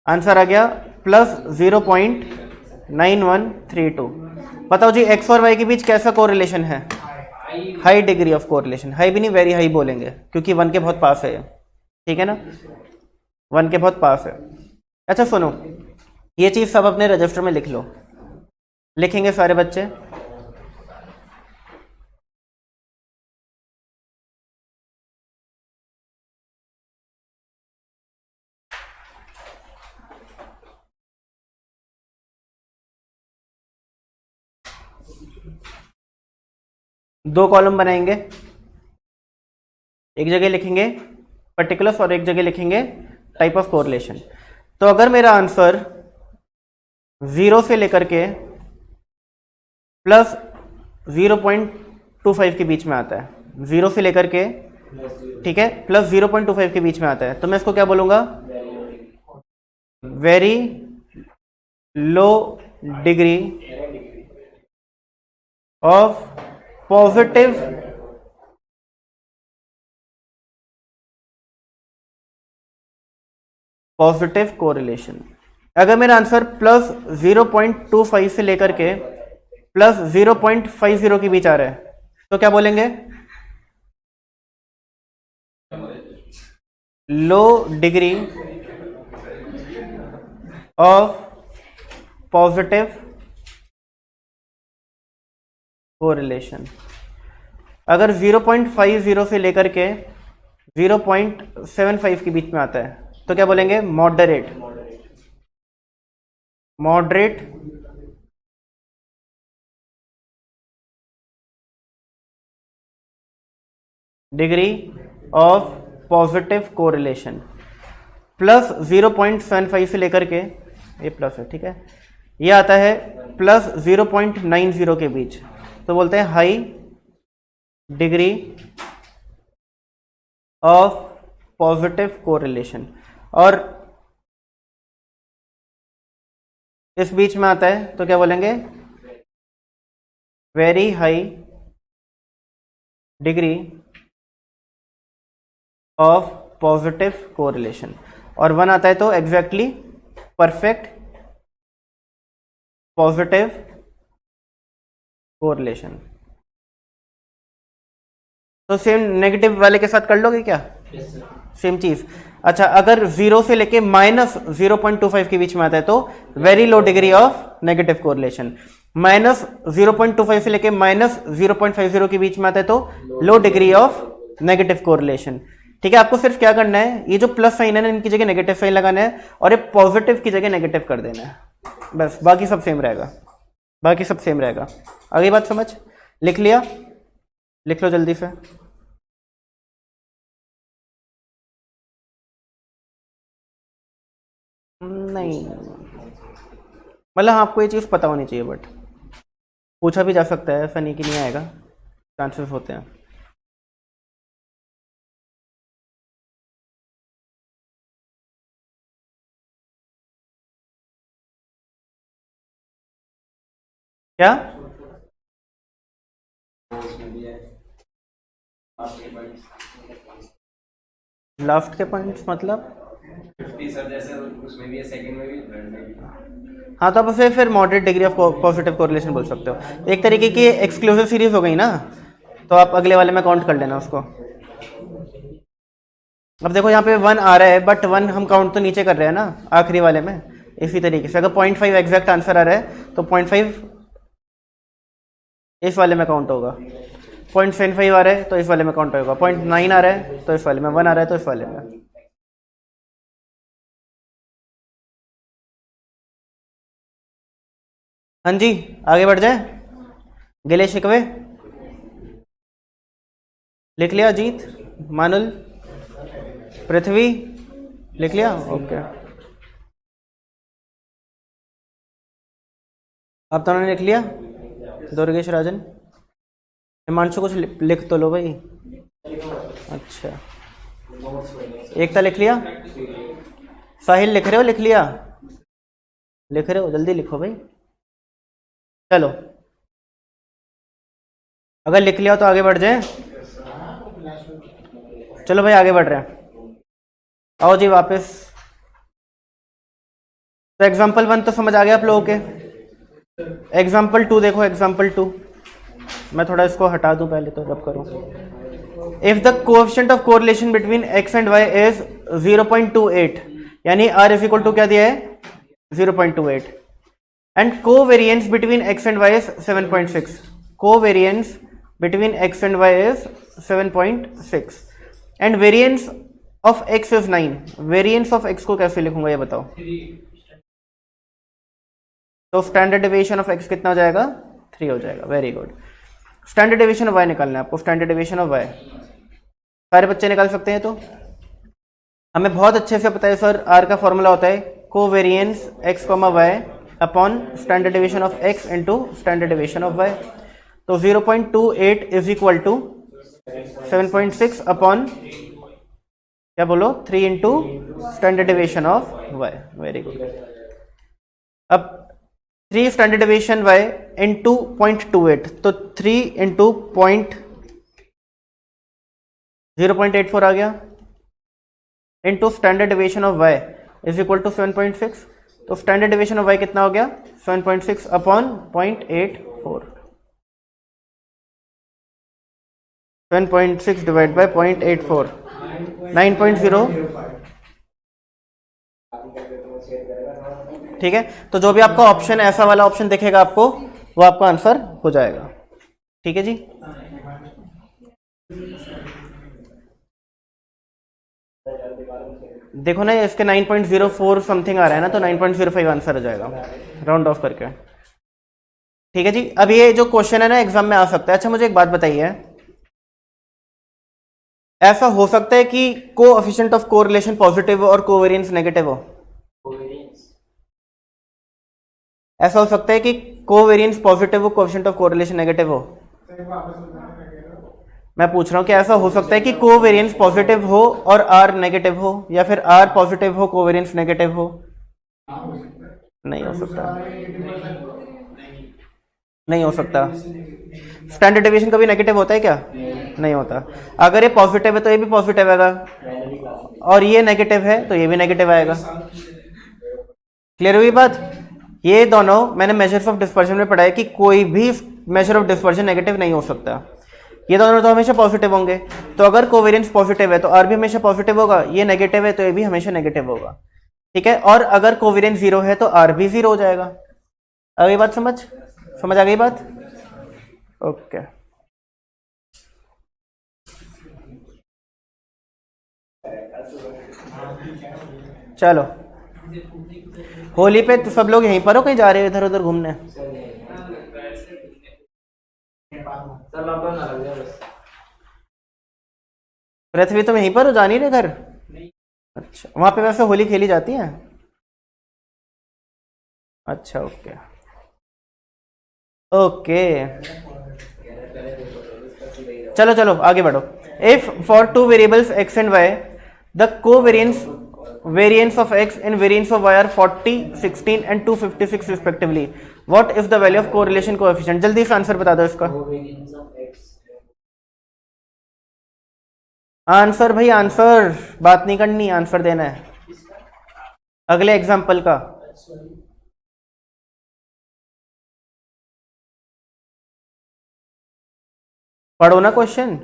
आंसर आ गया प्लस 0.9132। बताओ जी एक्स और वाई के बीच कैसा कोरिलेशन है? High degree of correlation. High भी नहीं वेरी हाई बोलेंगे क्योंकि 1 के बहुत पास है ये, ठीक है ना, 1 के बहुत पास है। अच्छा सुनो, ये चीज सब अपने रजिस्टर में लिख लो, लिखेंगे सारे बच्चे। दो कॉलम बनाएंगे, एक जगह लिखेंगे पर्टिकुलर्स और एक जगह लिखेंगे टाइप ऑफ कोरिलेशन। तो अगर मेरा आंसर 0 से लेकर के प्लस 0.25 के बीच में आता है, 0 से लेकर के, ठीक है, प्लस 0.25 के बीच में आता है, तो मैं इसको क्या बोलूंगा? Very low degree of positive correlation. अगर मेरा आंसर प्लस 0.25 से लेकर के प्लस 0.50 के बीच आ रहा है तो क्या बोलेंगे? Low degree of positive correlation. अगर 0.50 से लेकर के 0.75 के बीच में आता है तो क्या बोलेंगे? Moderate degree of positive correlation. Plus 0.75 से लेकर के, ये प्लस है, ठीक है, ये आता है प्लस 0.90 के बीच, तो बोलते हैं high degree of positive correlation. और इस बीच में आता है तो क्या बोलेंगे? Very high degree of positive correlation. और 1 आता है तो एग्जैक्टली परफेक्ट पॉजिटिव कोरिलेशन। तो सेम नेगेटिव वाले के साथ कर लोगे क्या? सेम चीज। अच्छा, अगर 0 से लेके माइनस 0.25 के बीच में आता है तो very low degree of negative correlation. Minus 0.25 से लेके माइनस 0.50 के बीच में आता है तो लो डिग्री ऑफ नेगेटिव कोरिलेशन। ठीक है, आपको सिर्फ क्या करना है, ये जो प्लस साइन है ना, इनकी जगह नेगेटिव साइन लगाना है और ये पॉजिटिव की जगह नेगेटिव कर देना है, बस। बाकी सब सेम रहेगा, बाकी सब सेम रहेगा। अगली बात समझ? लिख लिया? लिख लो जल्दी से। नहीं, मतलब आपको ये चीज़ पता होनी चाहिए, बट पूछा भी जा सकता है, ऐसा नहीं कि नहीं आएगा, चांसेस होते हैं। क्या लास्ट के पॉइंट्स मतलब? 50 सर, जैसे उसमें भी है, सेकंड में भी, थर्ड में भी। हाँ, तो आप उसे फिर moderate degree of positive correlation बोल सकते हो। एक तरीके की एक्सक्लूसिव सीरीज हो गई ना, तो आप अगले वाले में काउंट कर लेना उसको। अब देखो यहाँ पे 1 आ रहा है, बट 1 हम काउंट तो नीचे कर रहे हैं ना आखिरी वाले में। इसी तरीके से अगर 0.5 एग्जैक्ट आंसर आ रहा है तो 0.5 इस वाले में काउंट होगा, 0.75 आ रहा है तो इस वाले में काउंट होगा, 0.9 आ रहा है तो इस वाले में, 1 आ रहा है तो इस वाले में। हाँ जी, आगे बढ़ जाए। गिले शिकवे लिख लिया? अजीत, मानुल, पृथ्वी लिख लिया? ओके, अब तो उन्होंने लिख लिया। दुर्गेश राजन, हिमांशु कुछ लिख तो लो भाई। अच्छा, एकता लिख लिया? साहिल लिख रहे हो? लिख लिया? लिख रहे हो? जल्दी लिखो भाई। चलो, अगर लिख लिया तो आगे बढ़ जाए। चलो भाई आगे बढ़ रहे हैं, आओ जी वापस। तो एग्जाम्पल 1 तो समझ आ गया आप लोगों के। एग्जाम्पल 2 देखो, एग्जाम्पल 2 मैं थोड़ा इसको हटा दूं पहले, तो रब करूं। If the coefficient of correlation between x and y is 0.28, यानी r इज इक्वल टू क्या दिया है? 0.28, and covariance between x and y is 7.6। Covariance between x and y is 7.6 and variance of x is 9। Variance of x को कैसे लिखूंगा ये बताओ? तो स्टैंडर्ड डेविएशन ऑफ x कितना हो जाएगा? 3 हो जाएगा। Very good. Standard deviation of y निकालना है आपको। स्टैंडर्ड डेविएशन ऑफ y सारे बच्चे निकाल सकते हैं। तो हमें बहुत अच्छे से पता है सर, r का फॉर्मूला होता है covariance x, y upon standard deviation of x into standard deviation of y। तो 0.28 इज इक्वल टू 7.6 अपॉन क्या बोलो, 3 into standard deviation of y। Very good. अब 3 स्टैंडर्ड डेविएशन y इंटू 0.28, तो 3 इंटू 0.84 आ गया, into standard deviation of y is equal to 7.6। तो स्टैंडर्ड डेविएशन ऑफ y कितना हो गया? 7.6 अपॉन 0.84। 7.6 divide by 0.84, 9.0। ठीक है, तो जो भी आपका ऑप्शन, ऐसा वाला ऑप्शन दिखेगा आपको, वो आपका आंसर हो जाएगा। ठीक है जी। देखो ना, इसके 9.04 समथिंग आ रहा है ना, तो 9.05 आंसर हो जाएगा राउंड ऑफ करके। ठीक है जी। अब ये जो क्वेश्चन है ना, एग्जाम में आ सकता है। अच्छा मुझे एक बात बताइए, ऐसा हो सकता है कि कोएफिशिएंट ऑफ कोरिलेशन पॉजिटिव हो और कोवेरिएंस नेगेटिव हो? ऐसा हो सकता है कि कोवेरिएंस पॉजिटिव हो, कोएफिशिएंट ऑफ कोरिलेशन नेगेटिव हो? मैं पूछ रहा हूं कि ऐसा हो सकता है कि कोवेरिएंस पॉजिटिव हो और आर नेगेटिव हो, या फिर आर पॉजिटिव हो कोवेरिएंस नेगेटिव हो? नहीं हो सकता। नहीं हो सकता। स्टैंडर्ड डेविएशन कभी नेगेटिव होता है क्या? नहीं होता। अगर ये पॉजिटिव है तो ये भी पॉजिटिव आएगा, और ये नेगेटिव है तो ये भी नेगेटिव आएगा। क्लियर हुई बात? ये दोनों मैंने मेजर्स ऑफ डिस्पर्शन में पढ़ा है कि कोई भी मेजर ऑफ डिस्पर्शन नेगेटिव नहीं हो सकता। ये दोनों तो हमेशा पॉजिटिव होंगे। तो अगर कोवेरिएंस पॉजिटिव है तो आर भी हमेशा पॉजिटिव होगा, ये नेगेटिव है तो ये भी हमेशा नेगेटिव होगा। ठीक है, और अगर कोवेरिएंस 0 है तो आर भी 0 हो जाएगा। आ गई बात समझ आ गई बात? ओके। चलो, होली पे तो सब लोग यहीं पर हो, कहीं जा रहे हो इधर उधर घूमने? पृथ्वी तुम यहीं पर हो, जा नहीं रहे घर? अच्छा, वहां पे वैसे होली खेली जाती है? अच्छा ओके ओके, चलो चलो आगे बढ़ो। If for two variables x and y the covariance variance of x and variance of y are 40, 16 and 256 respectively, what is the value of correlation coefficient? जल्दी से आंसर बता दो इसका। आंसर भाई आंसर, बात नहीं करनी, आंसर देना है अगले एग्जाम्पल का। पढ़ो ना क्वेश्चन।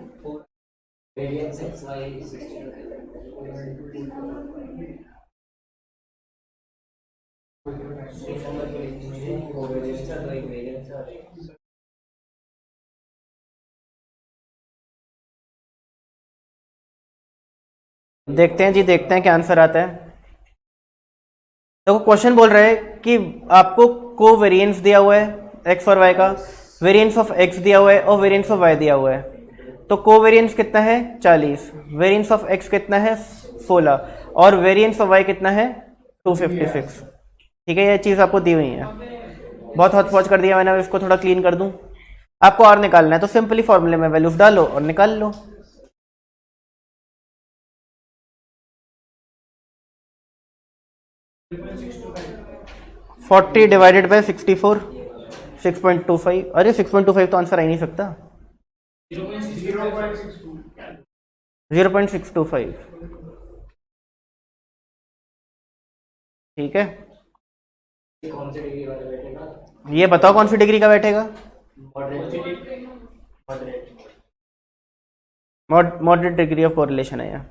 देखते हैं जी, देखते हैं क्या आंसर आता है। देखो क्वेश्चन बोल रहा है कि आपको को वेरिएंस दिया हुआ है एक्स और वाई का, वेरिएंस ऑफ एक्स दिया हुआ है और वेरिएंस ऑफ वाई दिया हुआ है। तो को वेरिएंस कितना है 40, वेरिएंस ऑफ एक्स कितना है 16 और वेरिएंस ऑफ वाई कितना है 256। ठीक है, ये चीज आपको दी हुई है। बहुत हौच पौच कर दिया मैंने, इसको थोड़ा क्लीन कर दूं। आपको आर निकालना है तो सिंपली फॉर्मूले में वैल्यूज डालो और निकाल लो। Forty divided by 64, 6.25। अरे 6.25 तो आंसर आ ही नहीं सकता। 0.625। ठीक है, ये बताओ कौन सी डिग्री का बैठेगा? मॉडरेट डिग्री ऑफ कोरिलेशन है यहाँ,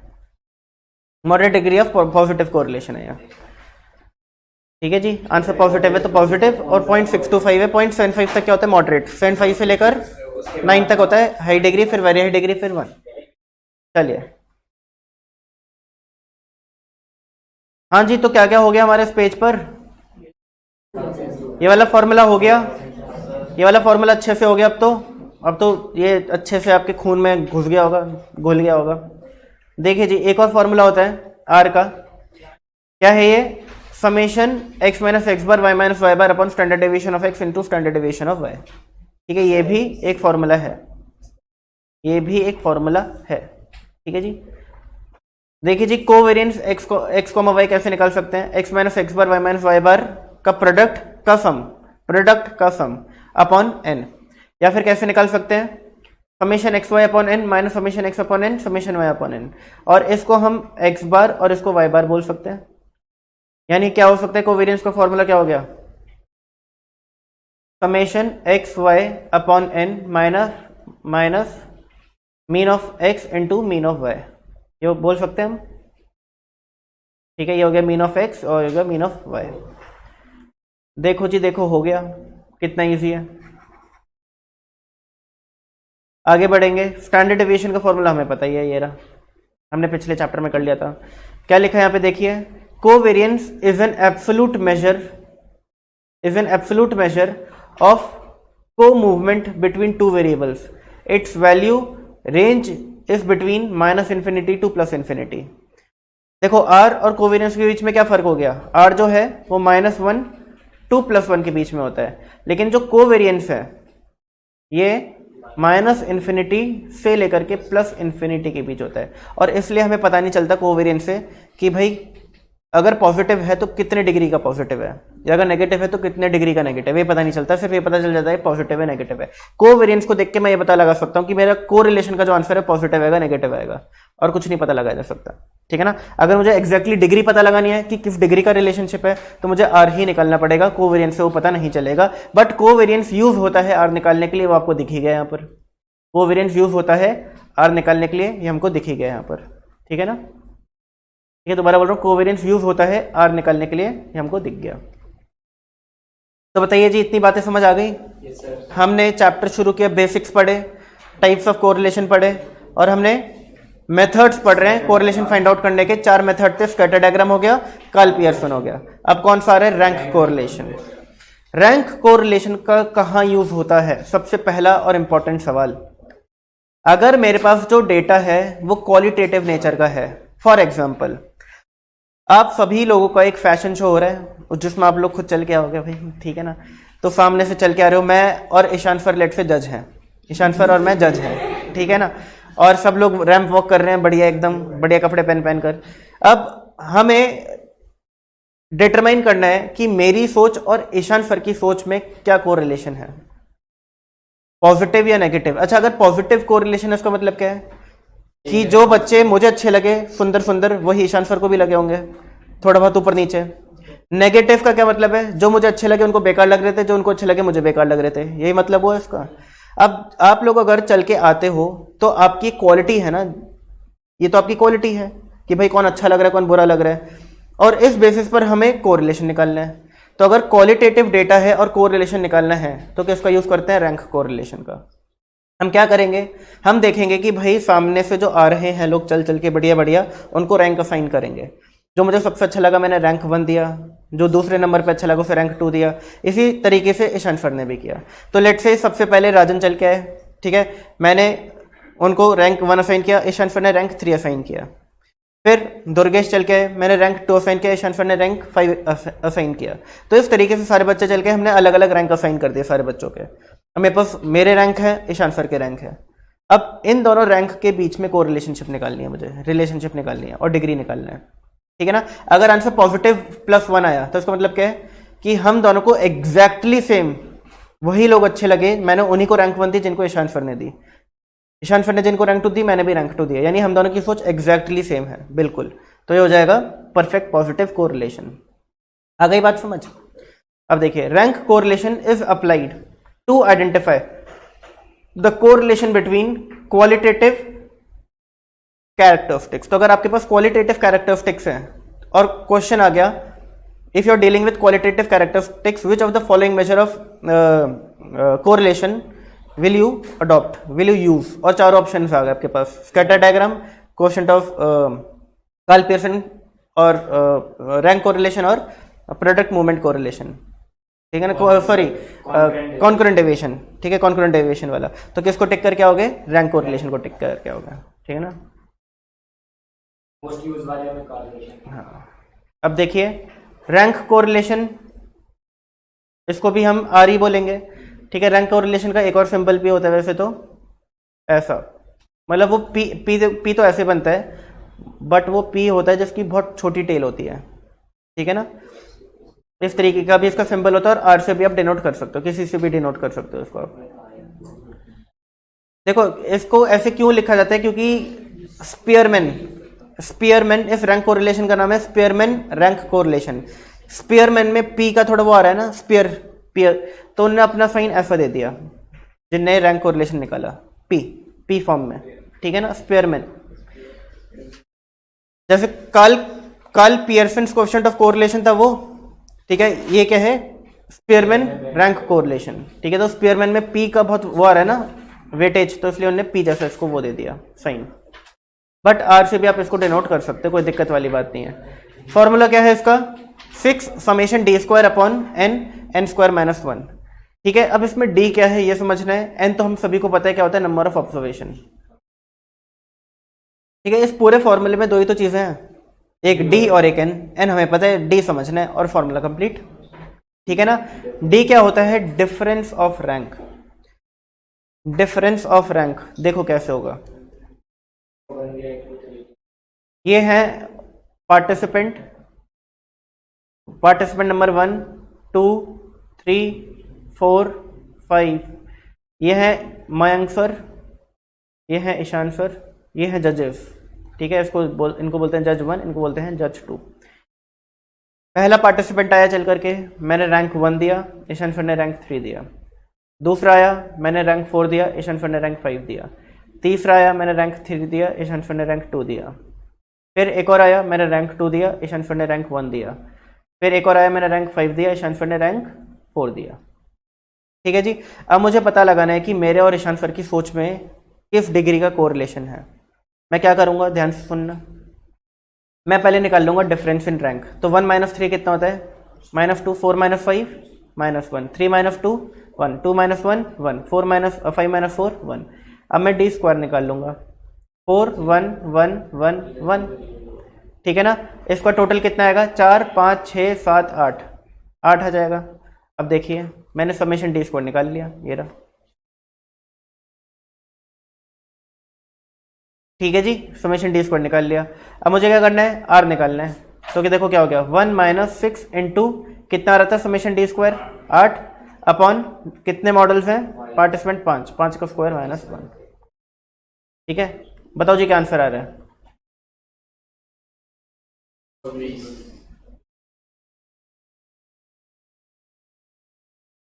moderate degree of positive correlation है यहाँ। ठीक है जी, आंसर पॉजिटिव है तो पॉजिटिव, और 0.625 है। 0.75 तक क्या होता है मॉडरेट, 75 से लेकर 9 तक होता है हाई डिग्री, फिर वेरी हाई डिग्री, फिर 1। चलिए हाँ जी, तो क्या क्या हो गया हमारे इस पेज पर? ये वाला फॉर्मूला हो गया, ये वाला फॉर्मूला अच्छे से हो गया। अब तो ये अच्छे से आपके खून में घुस गया होगा, घुल गया होगा। देखिए जी, एक और फॉर्मूला होता है आर का, क्या है ये? Summation x minus X bar Y minus Y bar upon standard deviation of x into standard deviation of y। ठीक है, ये भी एक फॉर्मूला है, ये भी एक फॉर्मूला है। ठीक है जी, देखिए जी, कोवेरिएंस x कॉमा y कैसे निकाल सकते हैं? x minus X bar Y minus Y बार का प्रोडक्ट का सम अपॉन n, या फिर कैसे निकाल सकते हैं? Summation X Y upon N minus summation X upon N summation Y upon N, और इसको हम x बार और इसको y बार बोल सकते हैं। यानी क्या हो सकता है? कोवेरिएंस का फॉर्मूला क्या हो गया? Summation X Y upon N minus mean of X into mean of Y, ये बोल सकते हैं हम। ठीक है, ये हो गया मीन ऑफ एक्स और हो गया मीन ऑफ वाई। देखो जी, देखो हो गया, कितना इजी है। आगे बढ़ेंगे। स्टैंडर्ड डेविएशन का फॉर्मूला हमें पता ही है, ये रहा, हमने पिछले चैप्टर में कर लिया था। क्या लिखा है यहाँ पे देखिए, covariance is an absolute measure of comovement between two variables. Its value range is between minus infinity to plus infinity. देखो आर और कोवेरिएंस के बीच में क्या फर्क हो गया? आर जो है वो -1 टू +1 के बीच में होता है, लेकिन जो कोवेरिएंस है ये माइनस इन्फिनिटी से लेकर के प्लस इन्फिनिटी के बीच होता है। और इसलिए हमें पता नहीं चलता कोवेरिएंस से कि भाई अगर पॉजिटिव है तो कितने डिग्री का पॉजिटिव है, या अगर नेगेटिव है तो कितने डिग्री का नेगेटिव, ये पता नहीं चलता। सिर्फ ये पता चल जाता है पॉजिटिव है नेगेटिव है। कोवेरिएंस को देख के मैं ये पता लगा सकता हूँ कि मेरा कोरिलेशन का जो आंसर है पॉजिटिव आएगा नेगेटिव आएगा, और कुछ नहीं पता लगाया जा सकता। ठीक है ना। अगर मुझे एग्जैक्टली डिग्री पता लगानी है कि किस डिग्री का रिलेशनशिप है तो मुझे आर ही निकालना पड़ेगा, कोवेरिएंस से वो पता नहीं चलेगा। बट कोवेरिएंस यूज होता है आर निकालने के लिए, वो आपको दिख ही गया यहाँ पर। कोवेरिएंस यूज होता है आर निकालने के लिए, ये हमको दिख ही गया यहाँ पर। ठीक है ना। ठीक है, दोबारा बोल रहा हूँ, कोवेरिएंस यूज होता है आर निकालने के लिए, ये हमको दिख गया। तो बताइए जी, इतनी बातें समझ आ गई? Yes, sir. हमने चैप्टर शुरू किया, बेसिक्स पढ़े, टाइप्स ऑफ कोरिलेशन पढ़े, और हमने मेथड्स पढ़ रहे हैं कोरिलेशन फाइंड आउट करने के। 4 मेथड थे, स्कैटर डायग्राम हो गया, कार्ल पियर्सन हो गया। अब कौन सा आ रहा है? Rank correlation. रैंक कोरिलेशन का कहाँ यूज होता है? सबसे पहला और इंपॉर्टेंट सवाल, अगर मेरे पास जो डेटा है वो क्वालिटेटिव नेचर का है, फॉर एग्जाम्पल आप सभी लोगों का एक फैशन शो हो रहा है जिसमें आप लोग खुद चल के आओगे भाई, ठीक है ना। तो सामने से चल के आ रहे हो, मैं और ईशान सर लेट से जज हैं, ईशान सर और मैं जज हैं, ठीक है ना। और सब लोग रैंप वॉक कर रहे हैं बढ़िया, एकदम बढ़िया कपड़े पहन पहन कर। अब हमें डिटरमाइन करना है कि मेरी सोच और ईशान सर की सोच में क्या कोरिलेशन है, पॉजिटिव या नेगेटिव। अच्छा, अगर पॉजिटिव कोरिलेशन है उसका मतलब क्या है कि जो बच्चे मुझे अच्छे लगे सुंदर सुंदर वही ईशान सर को भी लगे होंगे, थोड़ा बहुत ऊपर नीचे। नेगेटिव का क्या मतलब है, जो मुझे अच्छे लगे उनको बेकार लग रहे थे, जो उनको अच्छे लगे मुझे बेकार लग रहे थे, यही मतलब हुआ इसका। अब आप लोग अगर चल के आते हो तो आपकी क्वालिटी है ना, ये तो आपकी क्वालिटी है कि भाई कौन अच्छा लग रहा है कौन बुरा लग रहा है, और इस बेसिस पर हमें कोरिलेशन निकालना है। तो अगर क्वालिटेटिव डेटा है और कोरिलेशन निकालना है तो किसका यूज करते हैं, रैंक कोरिलेशन का। हम क्या करेंगे, हम देखेंगे कि भाई सामने से जो आ रहे हैं लोग चल चल के बढ़िया बढ़िया, उनको रैंक असाइन करेंगे। जो मुझे सबसे अच्छा लगा मैंने रैंक 1 दिया, जो दूसरे नंबर पे अच्छा लगा उसे रैंक 2 दिया। इसी तरीके से ईशान सर ने भी किया। तो लेट से सबसे पहले राजन चल के आए, ठीक है, मैंने उनको रैंक 1 असाइन किया, ईशान सर ने रैंक 3 असाइन किया। फिर दुर्गेश चल के आए, मैंने रैंक 2 असाइन किया, ईशान सर ने रैंक 5 असाइन किया। तो इस तरीके से सारे बच्चे चल के हमने अलग अलग रैंक असाइन कर दिए सारे बच्चों के। अब मेरे पास मेरे रैंक है, ईशान सर के रैंक है। अब इन दोनों रैंक के बीच में कोरिलेशनशिप निकालनी है, मुझे रिलेशनशिप निकालनी है और डिग्री निकालना है, ठीक है ना। अगर आंसर पॉजिटिव +1 आया तो इसका मतलब क्या है कि हम दोनों को एग्जैक्टली सेम वही लोग अच्छे लगे, मैंने उन्हीं को रैंक 1 दी जिनको ईशान सर ने दी, ईशान सर ने जिनको रैंक 2 दी मैंने भी रैंक 2 दिया, यानी हम दोनों की सोच एग्जैक्टली सेम है, बिल्कुल। तो ये हो जाएगा परफेक्ट पॉजिटिव कोरिलेशन। आ गई बात समझ। अब देखिए, rank correlation is applied to identify the correlation between qualitative characteristics. तो अगर आपके पास क्वालिटेटिव कैरेक्टरिस्टिक्स हैं और क्वेश्चन आ गया, if you are dealing with qualitative characteristics which of the following measure of correlation will you adopt, will you use, और चारों ऑप्शन आ गए आपके पास, scatter diagram, coefficient of Karl Pearson, और रैंक कोरिलेशन और प्रोडक्ट मूवमेंट कोरिलेशन, ठीक है ना, सॉरी कॉन्करेंट डेविएशन, ठीक है, कॉन्करेंट डेविएशन वाला। तो किसको टिक करके आओगे, रैंक कोरिलेशन को टिक करके आओगे, ठीक है ना। मोस्ट यूज वाले में कोरिलेशन। हाँ, अब देखिए रैंक कोरिलेशन, इसको भी हम आर ही बोलेंगे, ठीक है। रैंक कोरिलेशन का एक और सिंबल भी होता है वैसे तो, ऐसा, मतलब वो पी तो ऐसे बनता है, बट वो पी होता है जिसकी बहुत छोटी टेल होती है, ठीक है ना। इस तरीके का भी इसका सिंबल होता है, और आर से भी आप डिनोट कर सकते हो, किसी से भी डिनोट कर सकते हो इसको आप। देखो इसको ऐसे क्यों लिखा जाता है, क्योंकि स्पीयरमैन इस रैंक कोरिलेशन का नाम है स्पीयरमैन रैंक कोरिलेशन। स्पीयरमैन में पी का थोड़ा वो आ रहा है ना, पियर, तो उन्होंने अपना साइन ऐसा दे दिया जिनने रैंक कोरिलेशन निकाला, पी फॉर्म में, ठीक है ना, स्पीयरमैन। जैसे Karl Pearson coefficient of correlation था वो, ठीक है, ये क्या है, स्पीयरमैन रैंक कोरिलेशन, ठीक है। तो स्पीयरमैन में पी का बहुत वो आ रहा है ना वेटेज, तो इसलिए उन्होंने पी जैसा इसको वो दे दिया साइन, बट आर से भी आप इसको डिनोट कर सकते हो, कोई दिक्कत वाली बात नहीं है। फॉर्मूला क्या है इसका, 6 समेशन d² अपॉन n² - 1, ठीक है। अब इसमें d क्या है ये समझना है, n तो हम सभी को पता है क्या होता है, नंबर ऑफ ऑब्जर्वेशन, ठीक है। इस पूरे फॉर्मूले में 2 ही तो चीजें हैं, एक d और एक n हमें पता है, d समझना है और फॉर्मूला कंप्लीट, ठीक है ना। d क्या होता है, difference of rank, difference of rank. देखो कैसे होगा, ये है पार्टिसिपेंट नंबर 1 2 3 4 5, ये है मयंक सर, ये है ईशान सर, ये है जजेस, ठीक है। इनको बोलते हैं जज 1, इनको बोलते हैं जज 2। पहला पार्टिसिपेंट आया चल करके, मैंने रैंक 1 दिया, ईशान सर ने रैंक 3 दिया। दूसरा आया, मैंने रैंक 4 दिया, ईशान सर ने रैंक 5 दिया। तीसरा आया, मैंने रैंक 3 दिया, ईशान सर ने रैंक 2 दिया। फिर एक और आया, मैंने रैंक 2 दिया, ईशान सर ने रैंक 1 दिया। फिर एक और आया, मैंने रैंक 5 दिया, ईशान सर ने रैंक 4 दिया, ठीक है जी। अब मुझे पता लगाना है कि मेरे और ईशान सर की सोच में किस डिग्री का कोरिलेशन है। मैं क्या करूंगा, ध्यान से सुनना, मैं पहले निकाल लूंगा डिफरेंस इन रैंक। तो 1 - 3 कितना होता है, -2, 4 - 5 -1, 3 - 2 1, 2 - 1 1, 5 - 4 1। अब मैं d² निकाल लूंगा, 4 1 1 1 1, ठीक है ना। इसका टोटल कितना आएगा, 4 5 6 7 8, 8 आ जाएगा। अब देखिए मैंने समेशन डी स्क्वायर निकाल लिया, ये रहा। ठीक है जी, समेशन डी स्क्वायर निकाल लिया। अब मुझे क्या करना है, आर निकालना है। तो कि देखो क्या हो गया, 1 माइनस 6 इंटू कितना आ रहा था समेशन डी स्क्वायर 8 अपॉन कितने मॉडल्स हैं पार्टिसिपेंट 5, 5 का स्क्वायर माइनस 1। ठीक है, बताओ जी क्या आंसर आ रहा है।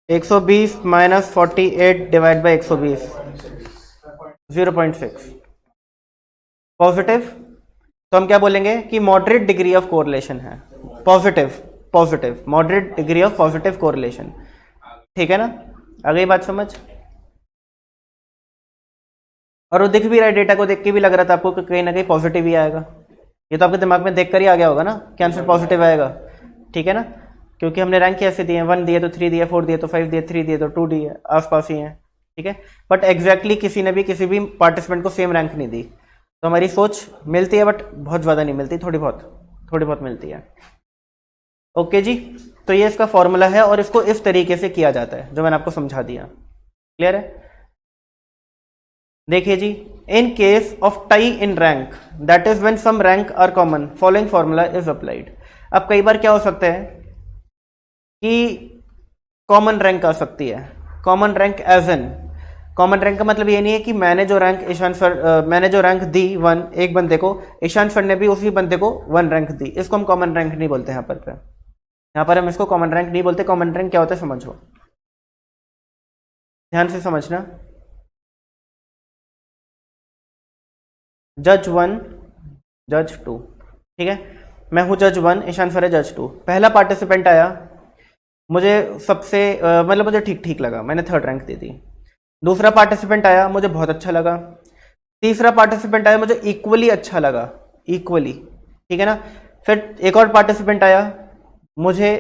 120 माइनस 48 डिवाइड बाई 120, 0.6 पॉजिटिव। तो हम क्या बोलेंगे कि मॉडरेट डिग्री ऑफ कोरिलेशन है, positive moderate degree of positive correlation. ठीक है ना, आ गई बात समझ। और वो दिख भी रहा है, डेटा को देख के भी लग रहा था आपको कि कहीं ना कहीं पॉजिटिव ही आएगा। ये तो आपके दिमाग में देख कर ही आ गया होगा ना कि आंसर पॉजिटिव आएगा। ठीक है ना, क्योंकि हमने रैंक कैसे दिए, 1 दिए तो 3 दिए, 4 दिए तो 5 दिए, 3 दिए तो 2 दिए, आसपास ही हैं। ठीक है, बट एग्जैक्टली किसी ने भी किसी भी पार्टिसिपेंट को सेम रैंक नहीं दी। तो हमारी सोच मिलती है बट बहुत ज़्यादा नहीं मिलती, थोड़ी बहुत मिलती है। ओके जी, तो ये इसका फॉर्मूला है और इसको इस तरीके से किया जाता है जो मैंने आपको समझा दिया। क्लियर है। देखिए जी, in case of tie in rank that is when some rank are common following formula is applied. अब कई बार क्या हो सकता है कि कॉमन रैंक आ सकती है। Common rank as N, common rank का मतलब ये नहीं है कि मैंने जो रैंक दी 1 एक बंदे को, ईशांत सर ने भी उसी बंदे को 1 रैंक दी। इसको हम कॉमन रैंक नहीं बोलते। यहाँ पर हम इसको कॉमन रैंक नहीं बोलते। कॉमन रैंक क्या होता है समझो, ध्यान से समझना। जज 1 जज 2, ठीक है, मैं हूं जज 1, ईशान सर है जज 2। पहला पार्टिसिपेंट आया, मुझे सबसे मतलब मुझे ठीक ठीक लगा, मैंने 3rd रैंक दे दी। दूसरा पार्टिसिपेंट आया, मुझे बहुत अच्छा लगा। तीसरा पार्टिसिपेंट आया, मुझे इक्वली अच्छा लगा, इक्वली। ठीक है ना। फिर एक और पार्टिसिपेंट आया, मुझे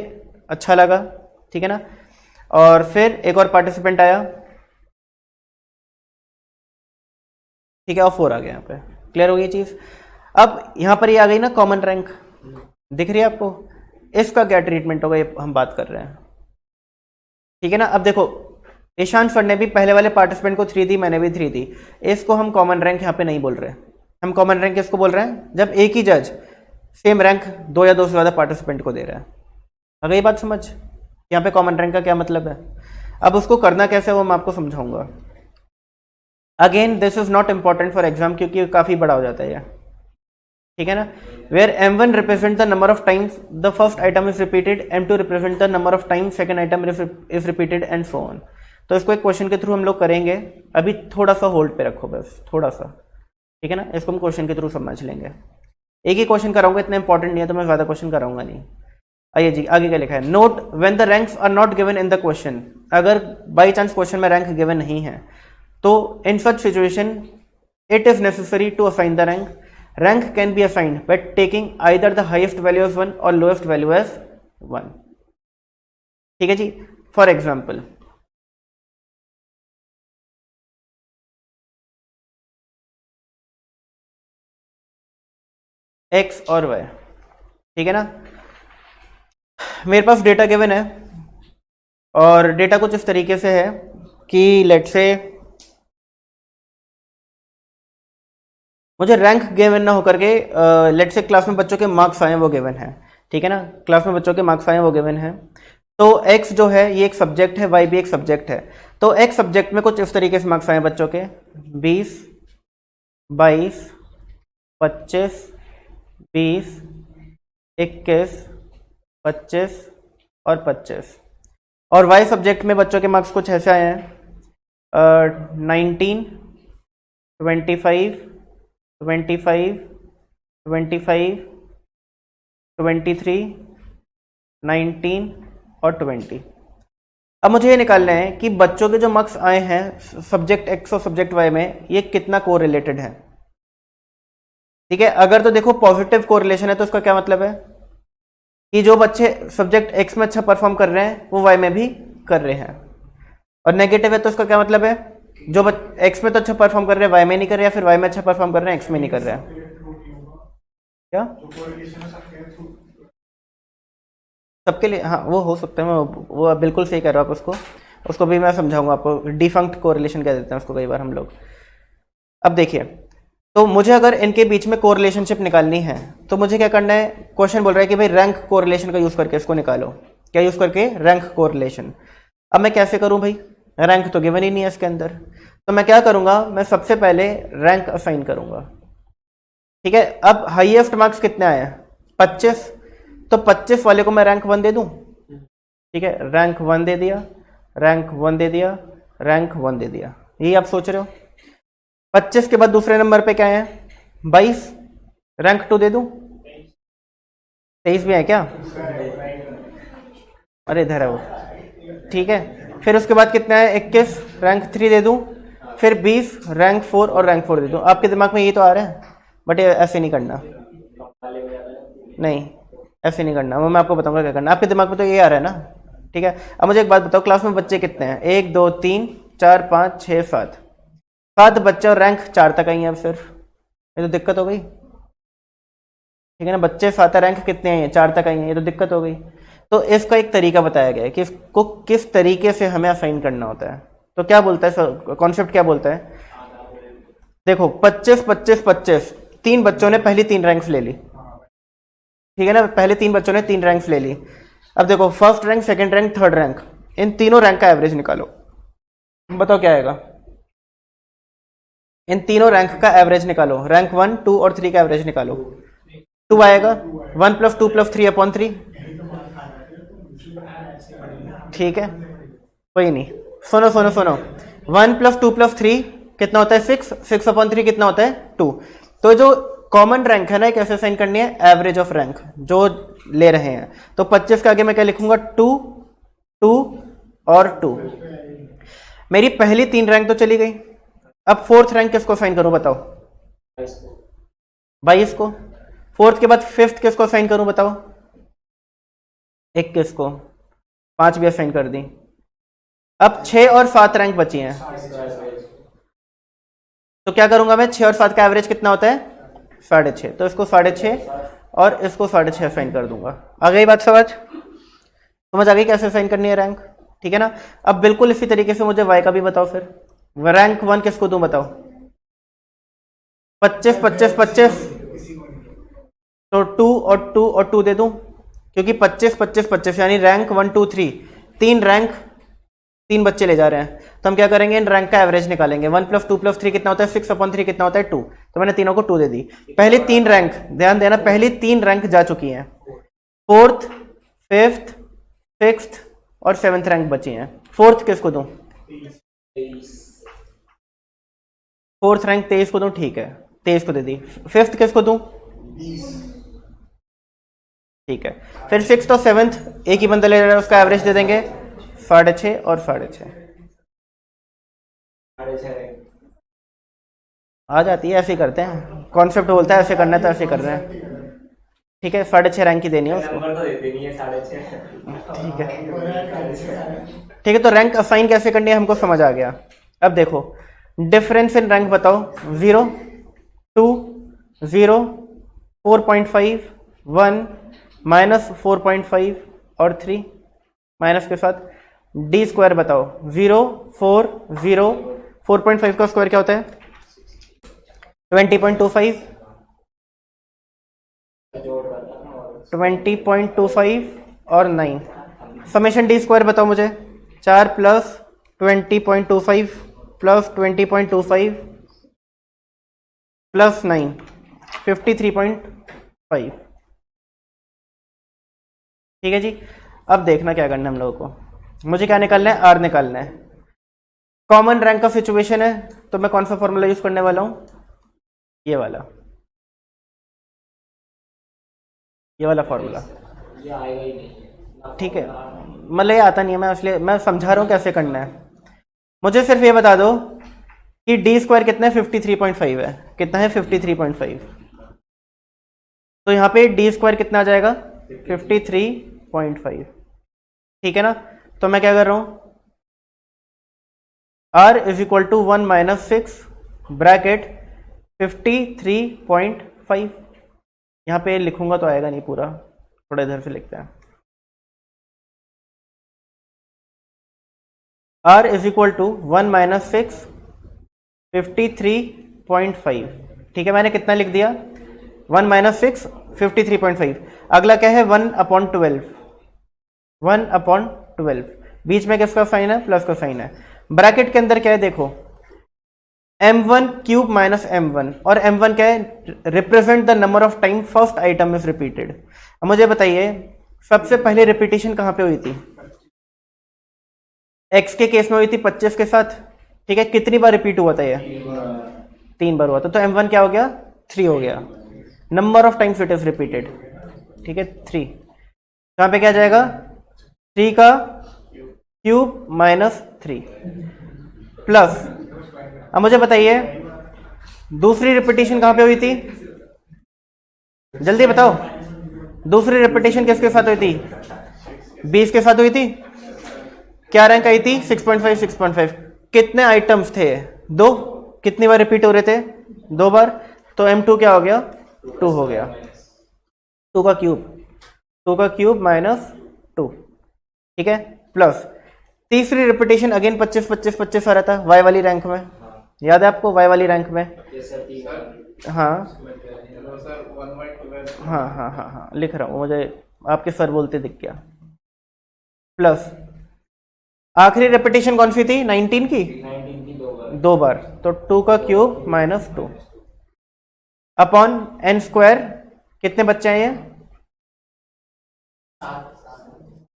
अच्छा लगा। ठीक है ना। और फिर एक और पार्टिसिपेंट आया, ठीक है, और 4 आ गया। यहाँ पे क्लियर हो गई चीज। अब यहाँ पर ये आ गई ना कॉमन रैंक, दिख रही है आपको। इसका क्या ट्रीटमेंट होगा ये हम बात कर रहे हैं। ठीक है ना। अब देखो, ईशांत सर ने भी पहले वाले पार्टिसिपेंट को 3 दी, मैंने भी 3 दी। इसको हम कॉमन रैंक यहाँ पे नहीं बोल रहे। हम कॉमन रैंक किसको बोल रहे हैं, जब एक ही जज सेम रैंक 2 या 2 से ज्यादा पार्टिसिपेंट को दे रहा है। अगर ये बात समझ, यहाँ पे कॉमन रैंक का क्या मतलब है। अब उसको करना कैसे वो मैं आपको समझाऊंगा। Again this is not important for exam, क्योंकि काफी बड़ा हो जाता है ये। ठीक है ना। Where m1 represent the number of times the first item is repeated, m2 represent the number of times second item is repeated and so on. तो इसको एक क्वेश्चन के थ्रू हम लोग करेंगे। अभी थोड़ा सा होल्ड पे रखो बस, थोड़ा सा। ठीक है ना, इसको हम क्वेश्चन के थ्रू समझ लेंगे। एक ही क्वेश्चन कराऊंगा, इतना इंपॉर्टेंट नहीं है तो मैं ज्यादा क्वेश्चन कराऊंगा नहीं। आइए जी, आगे क्या लिखा है। Note when the ranks are not given in the question, अगर बाई चांस क्वेश्चन में रैंक गिवन नहीं है तो in such situation it is necessary to assign the rank. Rank can be assigned by taking either the highest value as 1 और लोएस्ट वैल्यू एज 1। ठीक है जी। फॉर एग्जाम्पल, x और y, ठीक है ना। मेरे पास डेटा गिवन है और डेटा कुछ इस तरीके से है कि लेट से मुझे रैंक गिवन ना होकर के लेट से क्लास में बच्चों के मार्क्स आए वो गिवन है। ठीक है ना, क्लास में बच्चों के मार्क्स आए वो गिवन है। तो x जो है ये एक सब्जेक्ट है, y भी एक सब्जेक्ट है। तो x सब्जेक्ट में कुछ इस तरीके से मार्क्स आए बच्चों के 20, 22, 25, 20, 21, 25 और 25। और y सब्जेक्ट में बच्चों के मार्क्स कुछ ऐसे आए हैं 19, 25, 25, 25, 23, 19 और 20। अब मुझे ये निकालना है कि बच्चों के जो मार्क्स आए हैं सब्जेक्ट x और सब्जेक्ट y में ये कितना कोरिलेटेड है। ठीक है, अगर तो देखो पॉजिटिव कोरिलेशन है तो इसका क्या मतलब है कि जो बच्चे सब्जेक्ट x में अच्छा परफॉर्म कर रहे हैं वो y में भी कर रहे हैं। और नेगेटिव है तो इसका क्या मतलब है, जो x में तो अच्छा परफॉर्म कर रहे हैं y में नहीं कर रहे हैं, या फिर y में अच्छा परफॉर्म कर रहे हैं x में नहीं कर रहे हैं। क्या जो कोरिलेशन है सबके थ्रू सबके लिए? हाँ वो हो सकता है, मैं वो आप बिल्कुल सही कह रहे हो आप उसको, उसको भी मैं समझाऊंगा आपको, डिफंक्ट कोरिलेशन कह देते हैं उसको कई बार हम लोग। अब देखिए, तो मुझे अगर इनके बीच में कोरिलेशनशिप निकालनी है तो मुझे क्या करना है, क्वेश्चन बोल रहा है कि भाई रैंक कोरिलेशन का यूज़ करके इसको निकालो। क्या यूज़ करके? Rank correlation. अब मैं कैसे करूं भाई, रैंक तो गिवन ही नहीं है इसके अंदर, तो मैं क्या करूंगा, मैं सबसे पहले रैंक असाइन करूंगा। ठीक है, अब हाईएस्ट मार्क्स कितने आए हैं? 25, तो 25 वाले को मैं रैंक 1 दे दूं। ठीक है, रैंक 1 दे दिया, रैंक 1 दे दिया, रैंक 1 दे दिया। यही आप सोच रहे हो? 25 के बाद दूसरे नंबर पे क्या है? 22, रैंक 2 दे दूं। 23 भी है क्या? अरे इधर है वो। ठीक है, फिर उसके बाद कितना है? 21, रैंक 3 दे दूं। फिर 20, रैंक 4 और रैंक 4 दे दूं। आपके दिमाग में ये तो आ रहा है, बट ये ऐसे नहीं करना, नहीं ऐसे नहीं करना, वो मैं आपको बताऊंगा क्या करना। आपके दिमाग में तो ये आ रहा है ना? ठीक है, अब मुझे एक बात बताओ, क्लास में बच्चे कितने हैं? 1 2 3 4 5 6 7, 7 बच्चे और रैंक 4 तक आई है अब सिर्फ। ये तो दिक्कत हो गई। ठीक है ना, बच्चे 7 है, रैंक कितने हैं? 4 तक आई है, ये तो दिक्कत हो गई। तो इसका एक तरीका बताया गया है कि इसको किस तरीके से हमें असाइन करना होता है। तो क्या बोलता है कॉन्सेप्ट, क्या बोलता है? देखो 25 25 25, 3 बच्चों ने पहली 3 रैंक्स ले ली। ठीक है ना, पहले 3 बच्चों ने 3 रैंक्स ले ली। अब देखो first rank, second rank, third rank, इन तीनों रैंक का एवरेज निकालो। बताओ क्या आएगा? इन तीनों रैंक का एवरेज निकालो, रैंक 1 2 और 3 का एवरेज निकालो। 2 आएगा, 1 + 2 + 3/3। ठीक है, कोई नहीं, सुनो सुनो सुनो, 1 + 2 + 3 कितना होता है? 6, 6/3 कितना होता है? 2। तो जो कॉमन रैंक है ना, कैसे साइन करनी है? एवरेज ऑफ रैंक जो ले रहे हैं। तो 25 के आगे मैं क्या लिखूंगा? 2 2 और 2। मेरी पहली 3 रैंक तो चली गई। अब फोर्थ रैंक किसको साइन करूं बताओ? 22 को। फोर्थ के बाद फिफ्थ किसको साइन करूं बताओ? 21 को। 5 भी असाइन कर दी। अब 6 और 7 रैंक बची हैं, तो क्या करूंगा मैं? 6 और 7 का एवरेज कितना होता है? 6.5। तो इसको 6.5 और इसको 6.5 असाइन कर दूंगा। आ गई बात समझ आ गई कैसे असाइन करनी है रैंक? ठीक है ना। अब बिल्कुल इसी तरीके से मुझे वाई का भी बताओ फिर। रैंक 1 किसको दूं बताओ? 25 25 25, तो 2 और 2 और 2 दे दूं, क्योंकि 25 25 25 यानी रैंक 1 2 3, 3 रैंक 3 बच्चे ले जा रहे हैं। तो हम क्या करेंगे? इन रैंक का एवरेज निकालेंगे। 1 + 2 + 3 कितना होता है? 6/3 कितना होता है? 2। तो मैंने तीनों को 2 दे दी। पहली 3 रैंक, ध्यान देना, पहली 3 रैंक जा चुकी हैं। फोर्थ, फिफ्थ, सिक्स्थ और 7th रैंक बची हैं। फोर्थ किसको दूं? फोर्थ रैंक 23 को दूं। ठीक है, 23 को दे दी। फिफ्थ किसको दूं? ठीक है, फिर 6th और 7th एक ही बंदा ले रहा है, उसका एवरेज दे देंगे 6.5 और 6.5। आ जाती है, ऐसे ही करते हैं। कॉन्सेप्ट बोलता है ऐसे करना है तो ऐसे कर रहे हैं। ठीक है, 6.5 रैंक की देनी है उसको। नंबर तो देते नहीं है 6.5। ठीक है, ठीक है, तो रैंक असाइन कैसे करनी है हमको समझ आ गया। अब देखो डिफरेंस इन रैंक बताओ। 0 2 0 4.5 1 -4.5 और 3 माइनस के साथ डी स्क्वायर बताओ। 0 4 0 4.5 का स्क्वायर क्या होता है? 20.25 20.25 और 9। समेशन डी स्क्वायर बताओ मुझे। 4 + 20.25 + 20.25 + 9 53.5। ठीक है जी। अब देखना क्या करना है हम लोगों को। मुझे क्या निकालना है? आर निकालना है। कॉमन रैंक का सिचुएशन है, तो मैं कौन सा फॉर्मूला यूज करने वाला हूं? ये वाला फॉर्मूला। ठीक है, मतलब ये आता नहीं है, मैं इसलिए मैं समझा रहा हूं कैसे करना है। मुझे सिर्फ ये बता दो कि डी स्क्वायर कितना है? 53.5 है। कितना है? 53.5। तो यहाँ पे डी स्क्वायर कितना आ जाएगा? 53.5। ठीक है ना। तो मैं क्या कर रहा हूं? r = 1 - 6 bracket 53.5। यहाँ पे लिखूंगा तो आएगा नहीं पूरा, थोड़ा इधर से लिखते हैं। R is equal to 1 minus 6 53.5। ठीक है, मैंने कितना लिख दिया 1 माइनस 6 53.5। अगला क्या है 1/12, 1/12। बीच में किसका साइन है, प्लस का साइन है। ब्रैकेट के अंदर क्या है देखो m1 क्यूब माइनस m1, और m1 क्या है, represent the number of time first item is repeated. अब मुझे बताइए सबसे पहले रिपीटेशन कहां पे हुई थी, x के केस में हुई थी 25 के साथ। ठीक है, कितनी बार रिपीट हुआ था ये, 3 बार हुआ था, तो m1 क्या हो गया 3 हो गया। Number of times it is repeated, ठीक है 3। यहां पे क्या जाएगा 3 का क्यूब माइनस 3 प्लस। अब मुझे बताइए दूसरी रिपीटेशन कहां पे हुई थी, जल्दी बताओ। दूसरी रिपीटेशन किसके साथ हुई थी, 20 के साथ हुई थी। क्या रैंक आई थी 6.5 6.5। कितने आइटम्स थे, 2। कितनी बार रिपीट हो रहे थे, 2 बार। तो m2 क्या हो गया 2 हो गया, 2 का क्यूब माइनस 2। ठीक है, प्लस तीसरी रिपीटेशन अगेन 25 25 25 आ रहा था y वाली रैंक में, याद है आपको y वाली रैंक में। हाँ हाँ हाँ हाँ हाँ लिख रहा हूँ, मुझे आपके सर बोलते दिख गया। प्लस आखिरी रिपीटेशन कौन सी थी 19 की, 2 बार। तो 2 का cube minus 2 upon n square. कितने बच्चे हैं ये,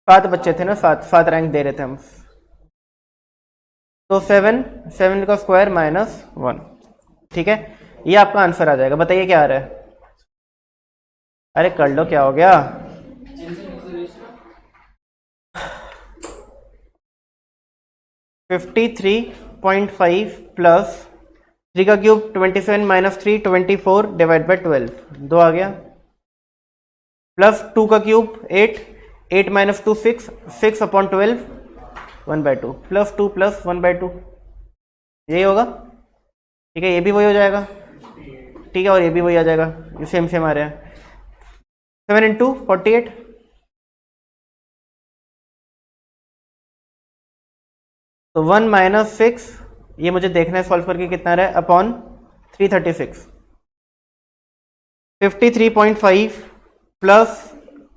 7 बच्चे थे ना, 7 रैंक दे रहे थे हम। तो 7 का स्क्वायर माइनस 1। ठीक है, ये आपका आंसर आ जाएगा। बताइए क्या आ रहा है, अरे कर लो, क्या हो गया। (53.5) प्लस 3 का क्यूब 27 माइनस 3 24 डिवाइड बाई 12, 2 आ गया। प्लस 2 का cube 8 minus 2 6 upon 12 1/2 plus 2 plus 1/2, यही होगा। ठीक है, ये भी वही हो जाएगा। ठीक है, और ये भी वही आ जाएगा, ये सेम सेम आ रहा है। 7 × 48, तो 1 माइनस 6, ये मुझे देखना है सॉल्व करके कितना रहा है, अपॉन 336। 53.5 प्लस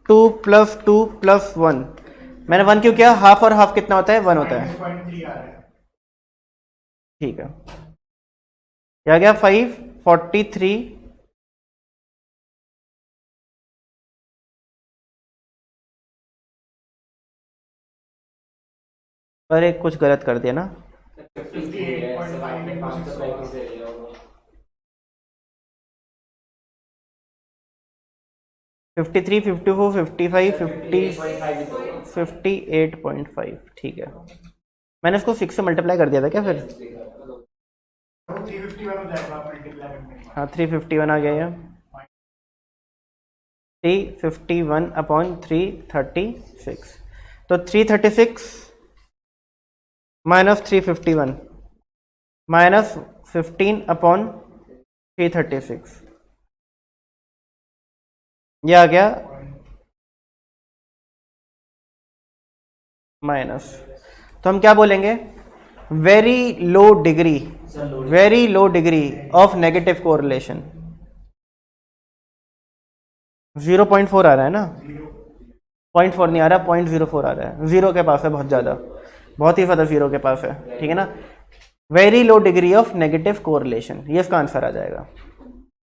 2 प्लस 2 प्लस 1, मैंने 1 क्यों किया, हाफ और हाफ कितना होता है 1 होता है। ठीक है, क्या गया 543। अरे कुछ गलत कर दिया ना, 53 54 55 58.5। ठीक है, मैंने इसको 6 से मल्टीप्लाई कर दिया था क्या फिर, 351 हो जाएगा मल्टीप्लाई करने के बाद। हाँ 351 आ गया ये, 351 अपॉन 336। तो 336 माइनस 351 माइनस 15 अपॉन 336, ये आ गया माइनस। तो हम क्या बोलेंगे, very low degree of negative correlation. 0.4 आ रहा है ना, 0.4 नहीं आ रहा, 0.04 आ रहा है। 0 के पास है, बहुत ही ज्यादा 0 के पास है। ठीक है ना, very low degree of negative correlation, ये इसका आंसर आ जाएगा।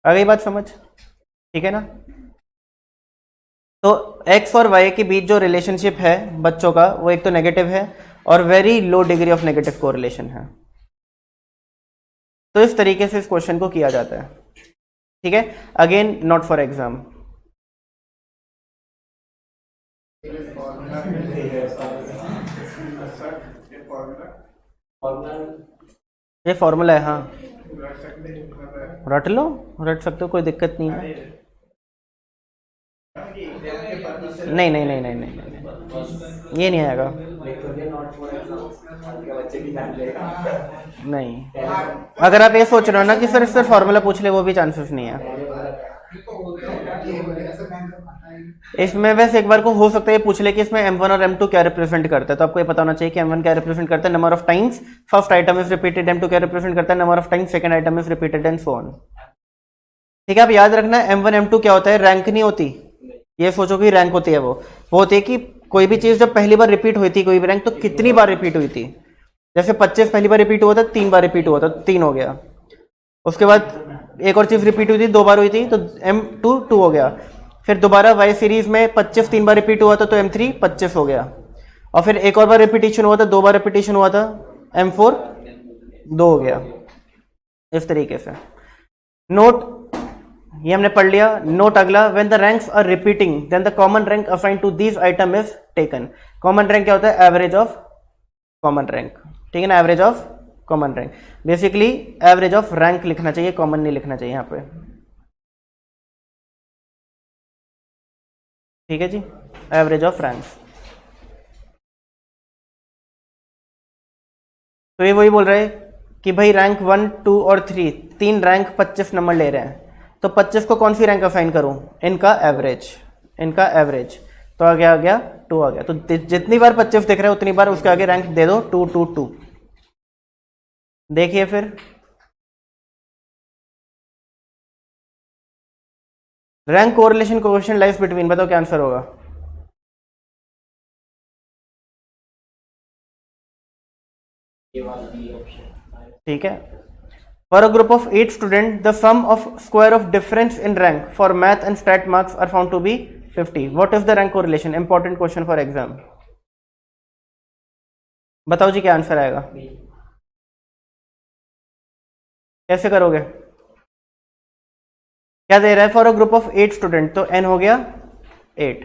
आ गई बात समझ, ठीक है ना। तो x और y के बीच जो रिलेशनशिप है बच्चों का, वो एक तो नेगेटिव है और very low degree of negative correlation है। तो इस तरीके से इस क्वेश्चन को किया जाता है। ठीक है, अगेन नॉट फॉर एग्जाम। ये फॉर्मूला है, हाँ रट लो, रट सकते हो, कोई दिक्कत नहीं है। नहीं नहीं नहीं नहीं नहीं नहीं, ये नहीं आएगा। नहीं, अगर आप ये सोच रहे हो ना कि सर इससे फॉर्मूला पूछ ले, वो भी चांसेस नहीं है। इसमें वैसे एक बार को हो सकता है ये पूछ ले कि इसमें M1 और M2 क्या रिप्रेजेंट करता है, तो आपको ये पता होना चाहिए कि M1 क्या रिप्रेजेंट करता है, number of times first item is repeated, M2 क्या रिप्रेजेंट करता है, number of times second item is repeated and so on. ठीक है, आप याद रखना M1 M2 क्या होता है, रैंक नहीं होती, ये सोचो कि रैंक होती है, वो होती है कि कोई भी चीज जब पहली बार रिपीट हुई थी कोई भी रैंक, तो कितनी बार रिपीट हुई थी। जैसे 25 पहली बार रिपीट हुआ था, 3 बार रिपीट हुआ था, 3 हो गया। उसके बाद एक और चीज रिपीट हुई थी, 2 बार हुई थी, तो M2 2 हो गया। फिर दोबारा वाई सीरीज में 25 3 बार रिपीट हुआ था, तो M3 25 हो गया। और फिर एक और बार रिपीटेशन हुआ था, 2 बार रिपीटेशन हुआ था, M4 2 हो गया। इस तरीके से नोट, ये हमने पढ़ लिया। नोट अगला, when the ranks are repeating then the common rank assign to this item is taken. Common rank क्या होता है, एवरेज ऑफ कॉमन रैंक, ठीक है ना, average of common rank. Basically average of rank लिखना चाहिए, कॉमन नहीं लिखना चाहिए यहाँ पे, ठीक है जी, एवरेज ऑफ रैंक्स। तो ये वही बोल रहे हैं कि भाई रैंक 1 2 और 3 तीन रैंक 25 नंबर ले रहे हैं, तो 25 को कौन सी रैंक असाइन करूं, इनका एवरेज, इनका एवरेज। तो आगे आ गया 2 आ गया, तो जितनी बार 25 दिख रहे हैं उतनी बार उसके आगे रैंक दे दो 2 2 2। देखिए फिर rank correlation coefficient lies between, बताओ क्या आंसर होगा। ठीक है, for a group of 8 student the sum of square of difference in rank for math and stat marks are found to be 50, what is the rank correlation, important question for exam. बताओ जी क्या आंसर आएगा, कैसे करोगे। क्या दे रहा है, for a group of 8 student, तो n हो गया 8।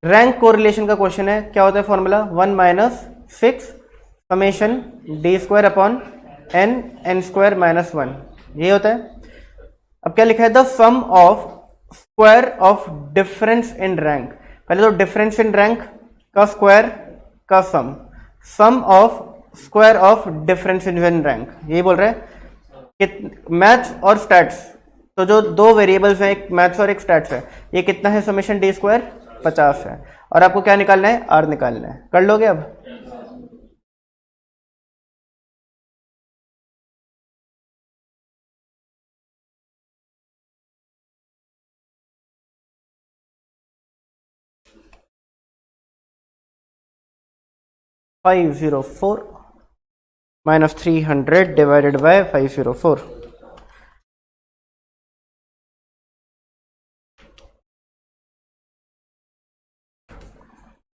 रैंक कोरिलेशन का क्वेश्चन है, क्या होता है formula, 1 minus 6 summation D square upon N square minus 1, ये होता है। अब क्या लिखा है, the sum of square of difference in rank, पहले तो डिफरेंस इन रैंक का स्क्वायर का sum, sum of square of difference in rank, यही बोल रहे हैं कि मैथ्स और स्टैट्स, तो जो दो वेरिएबल्स हैं, एक मैथ्स और एक स्टैट्स है, ये कितना है, समेशन डी स्क्वायर 50 है, और आपको क्या निकालना है, आर निकालना है। कर लोगे अब, (504 minus 300 divided by 504),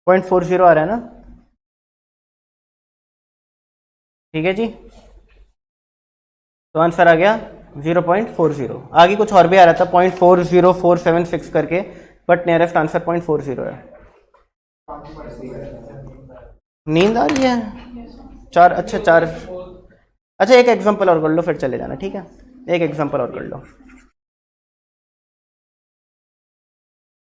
0.40 आ रहा है ना, ठीक है जी। तो आंसर आ गया 0.40, आगे कुछ और भी आ रहा था 0.40476 करके, बट नियरेस्ट आंसर 0.40 है। नींद आ रही है, चार, अच्छा 4, अच्छा एक एग्जांपल और कर लो फिर चले जाना, ठीक है, एक एग्जांपल और कर लो।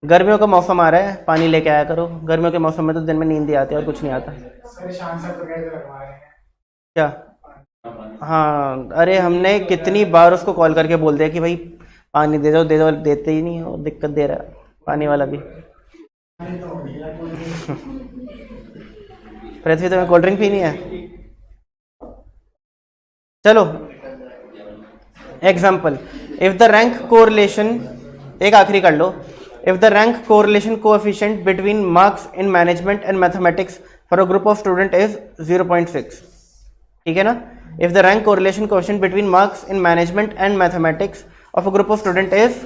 गर्मियों का मौसम आ रहा है, पानी लेके आया करो, गर्मियों के मौसम में तो दिन में नींद ही आती है और कुछ नहीं आता। सर शाम सर तो कैसे लगवा रहे हैं। क्या, हाँ अरे हमने कितनी बार उसको कॉल करके बोल दिया कि भाई पानी दे दो दे दो, देते ही नहीं हो, दिक्कत दे रहा है पानी वाला भी। पृथ्वी तुम्हें कोल्ड ड्रिंक पीनी है, चलो example, if the rank correlation, एक आखिरी कर लो, if the rank correlation coefficient between marks in management and mathematics for a group of student is 0.6, ठीक है ना, if the rank correlation coefficient between marks in management and mathematics of a group of student is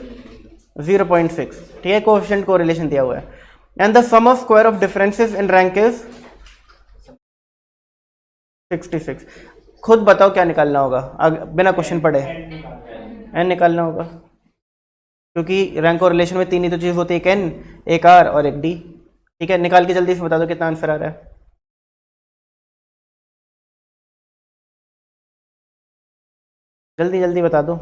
0.6, ठीक है, कोएफिशिएंट कोरिलेशन दिया हुआ है, and the sum of square of differences in rank is 66, खुद बताओ क्या निकालना होगा, बिना क्वेश्चन पढ़े, एन निकालना होगा, क्योंकि रैंक और रिलेशन में तीन ही तो चीज होती है, एक एन, एक आर और एक डी। ठीक है, निकाल के जल्दी से बता दो कितना आंसर आ रहा है, जल्दी जल्दी बता दो।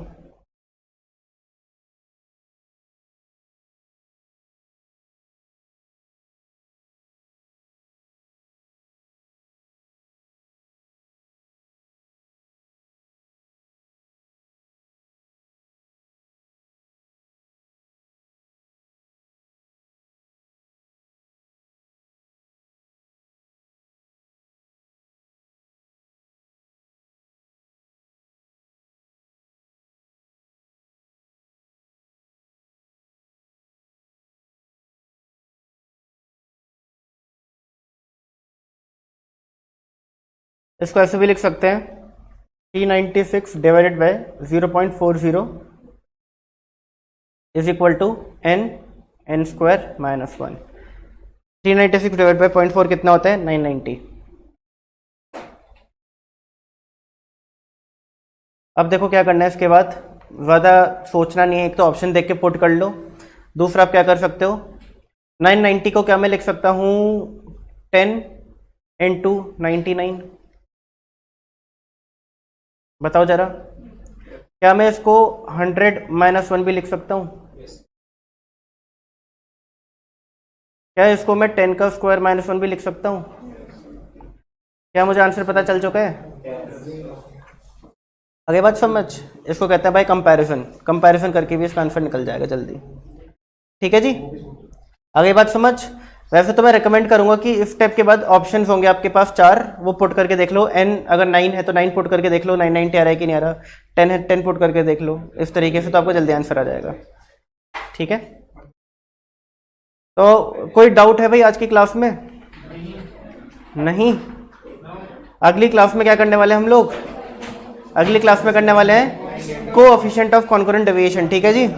इसको ऐसे भी लिख सकते हैं 396 divided by 0.40 is equal to n square minus 1। 396 डिवाइड बाय 0.4 कितना होता है 990। अब देखो क्या करना है इसके बाद, ज़्यादा सोचना नहीं है, एक तो ऑप्शन देख के पुट कर लो, दूसरा आप क्या कर सकते हो 990 को क्या मैं लिख सकता हूँ 10 into 99। बताओ जरा, क्या मैं इसको 100 - 1 भी लिख सकता हूँ? क्या इसको मैं 10 का स्क्वायर माइनस 1 भी लिख सकता हूँ? क्या मुझे आंसर पता चल चुका है? आगे बात समझ, इसको कहते हैं भाई कंपैरिजन, कंपैरिजन करके भी इसका आंसर निकल जाएगा जल्दी। ठीक है जी, आगे बात समझ। वैसे तो मैं रिकमेंड करूंगा कि इस स्टेप के बाद ऑप्शंस होंगे आपके पास 4, वो पुट करके देख लो। n अगर 9 है तो 9 पुट करके देख लो 990 आ रहा है कि नहीं आ रहा, 10 है 10 पुट करके देख लो, इस तरीके से तो आपको जल्दी आंसर आ जाएगा। ठीक है, तो कोई डाउट है भाई आज की क्लास में? नहीं। अगली क्लास में क्या करने वाले हम लोग, अगली क्लास में करने वाले हैं कोएफिशिएंट ऑफ कॉन्करेंट डेविएशन। ठीक है जी,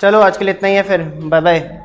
चलो आज के लिए इतना ही है, फिर बाय बाय।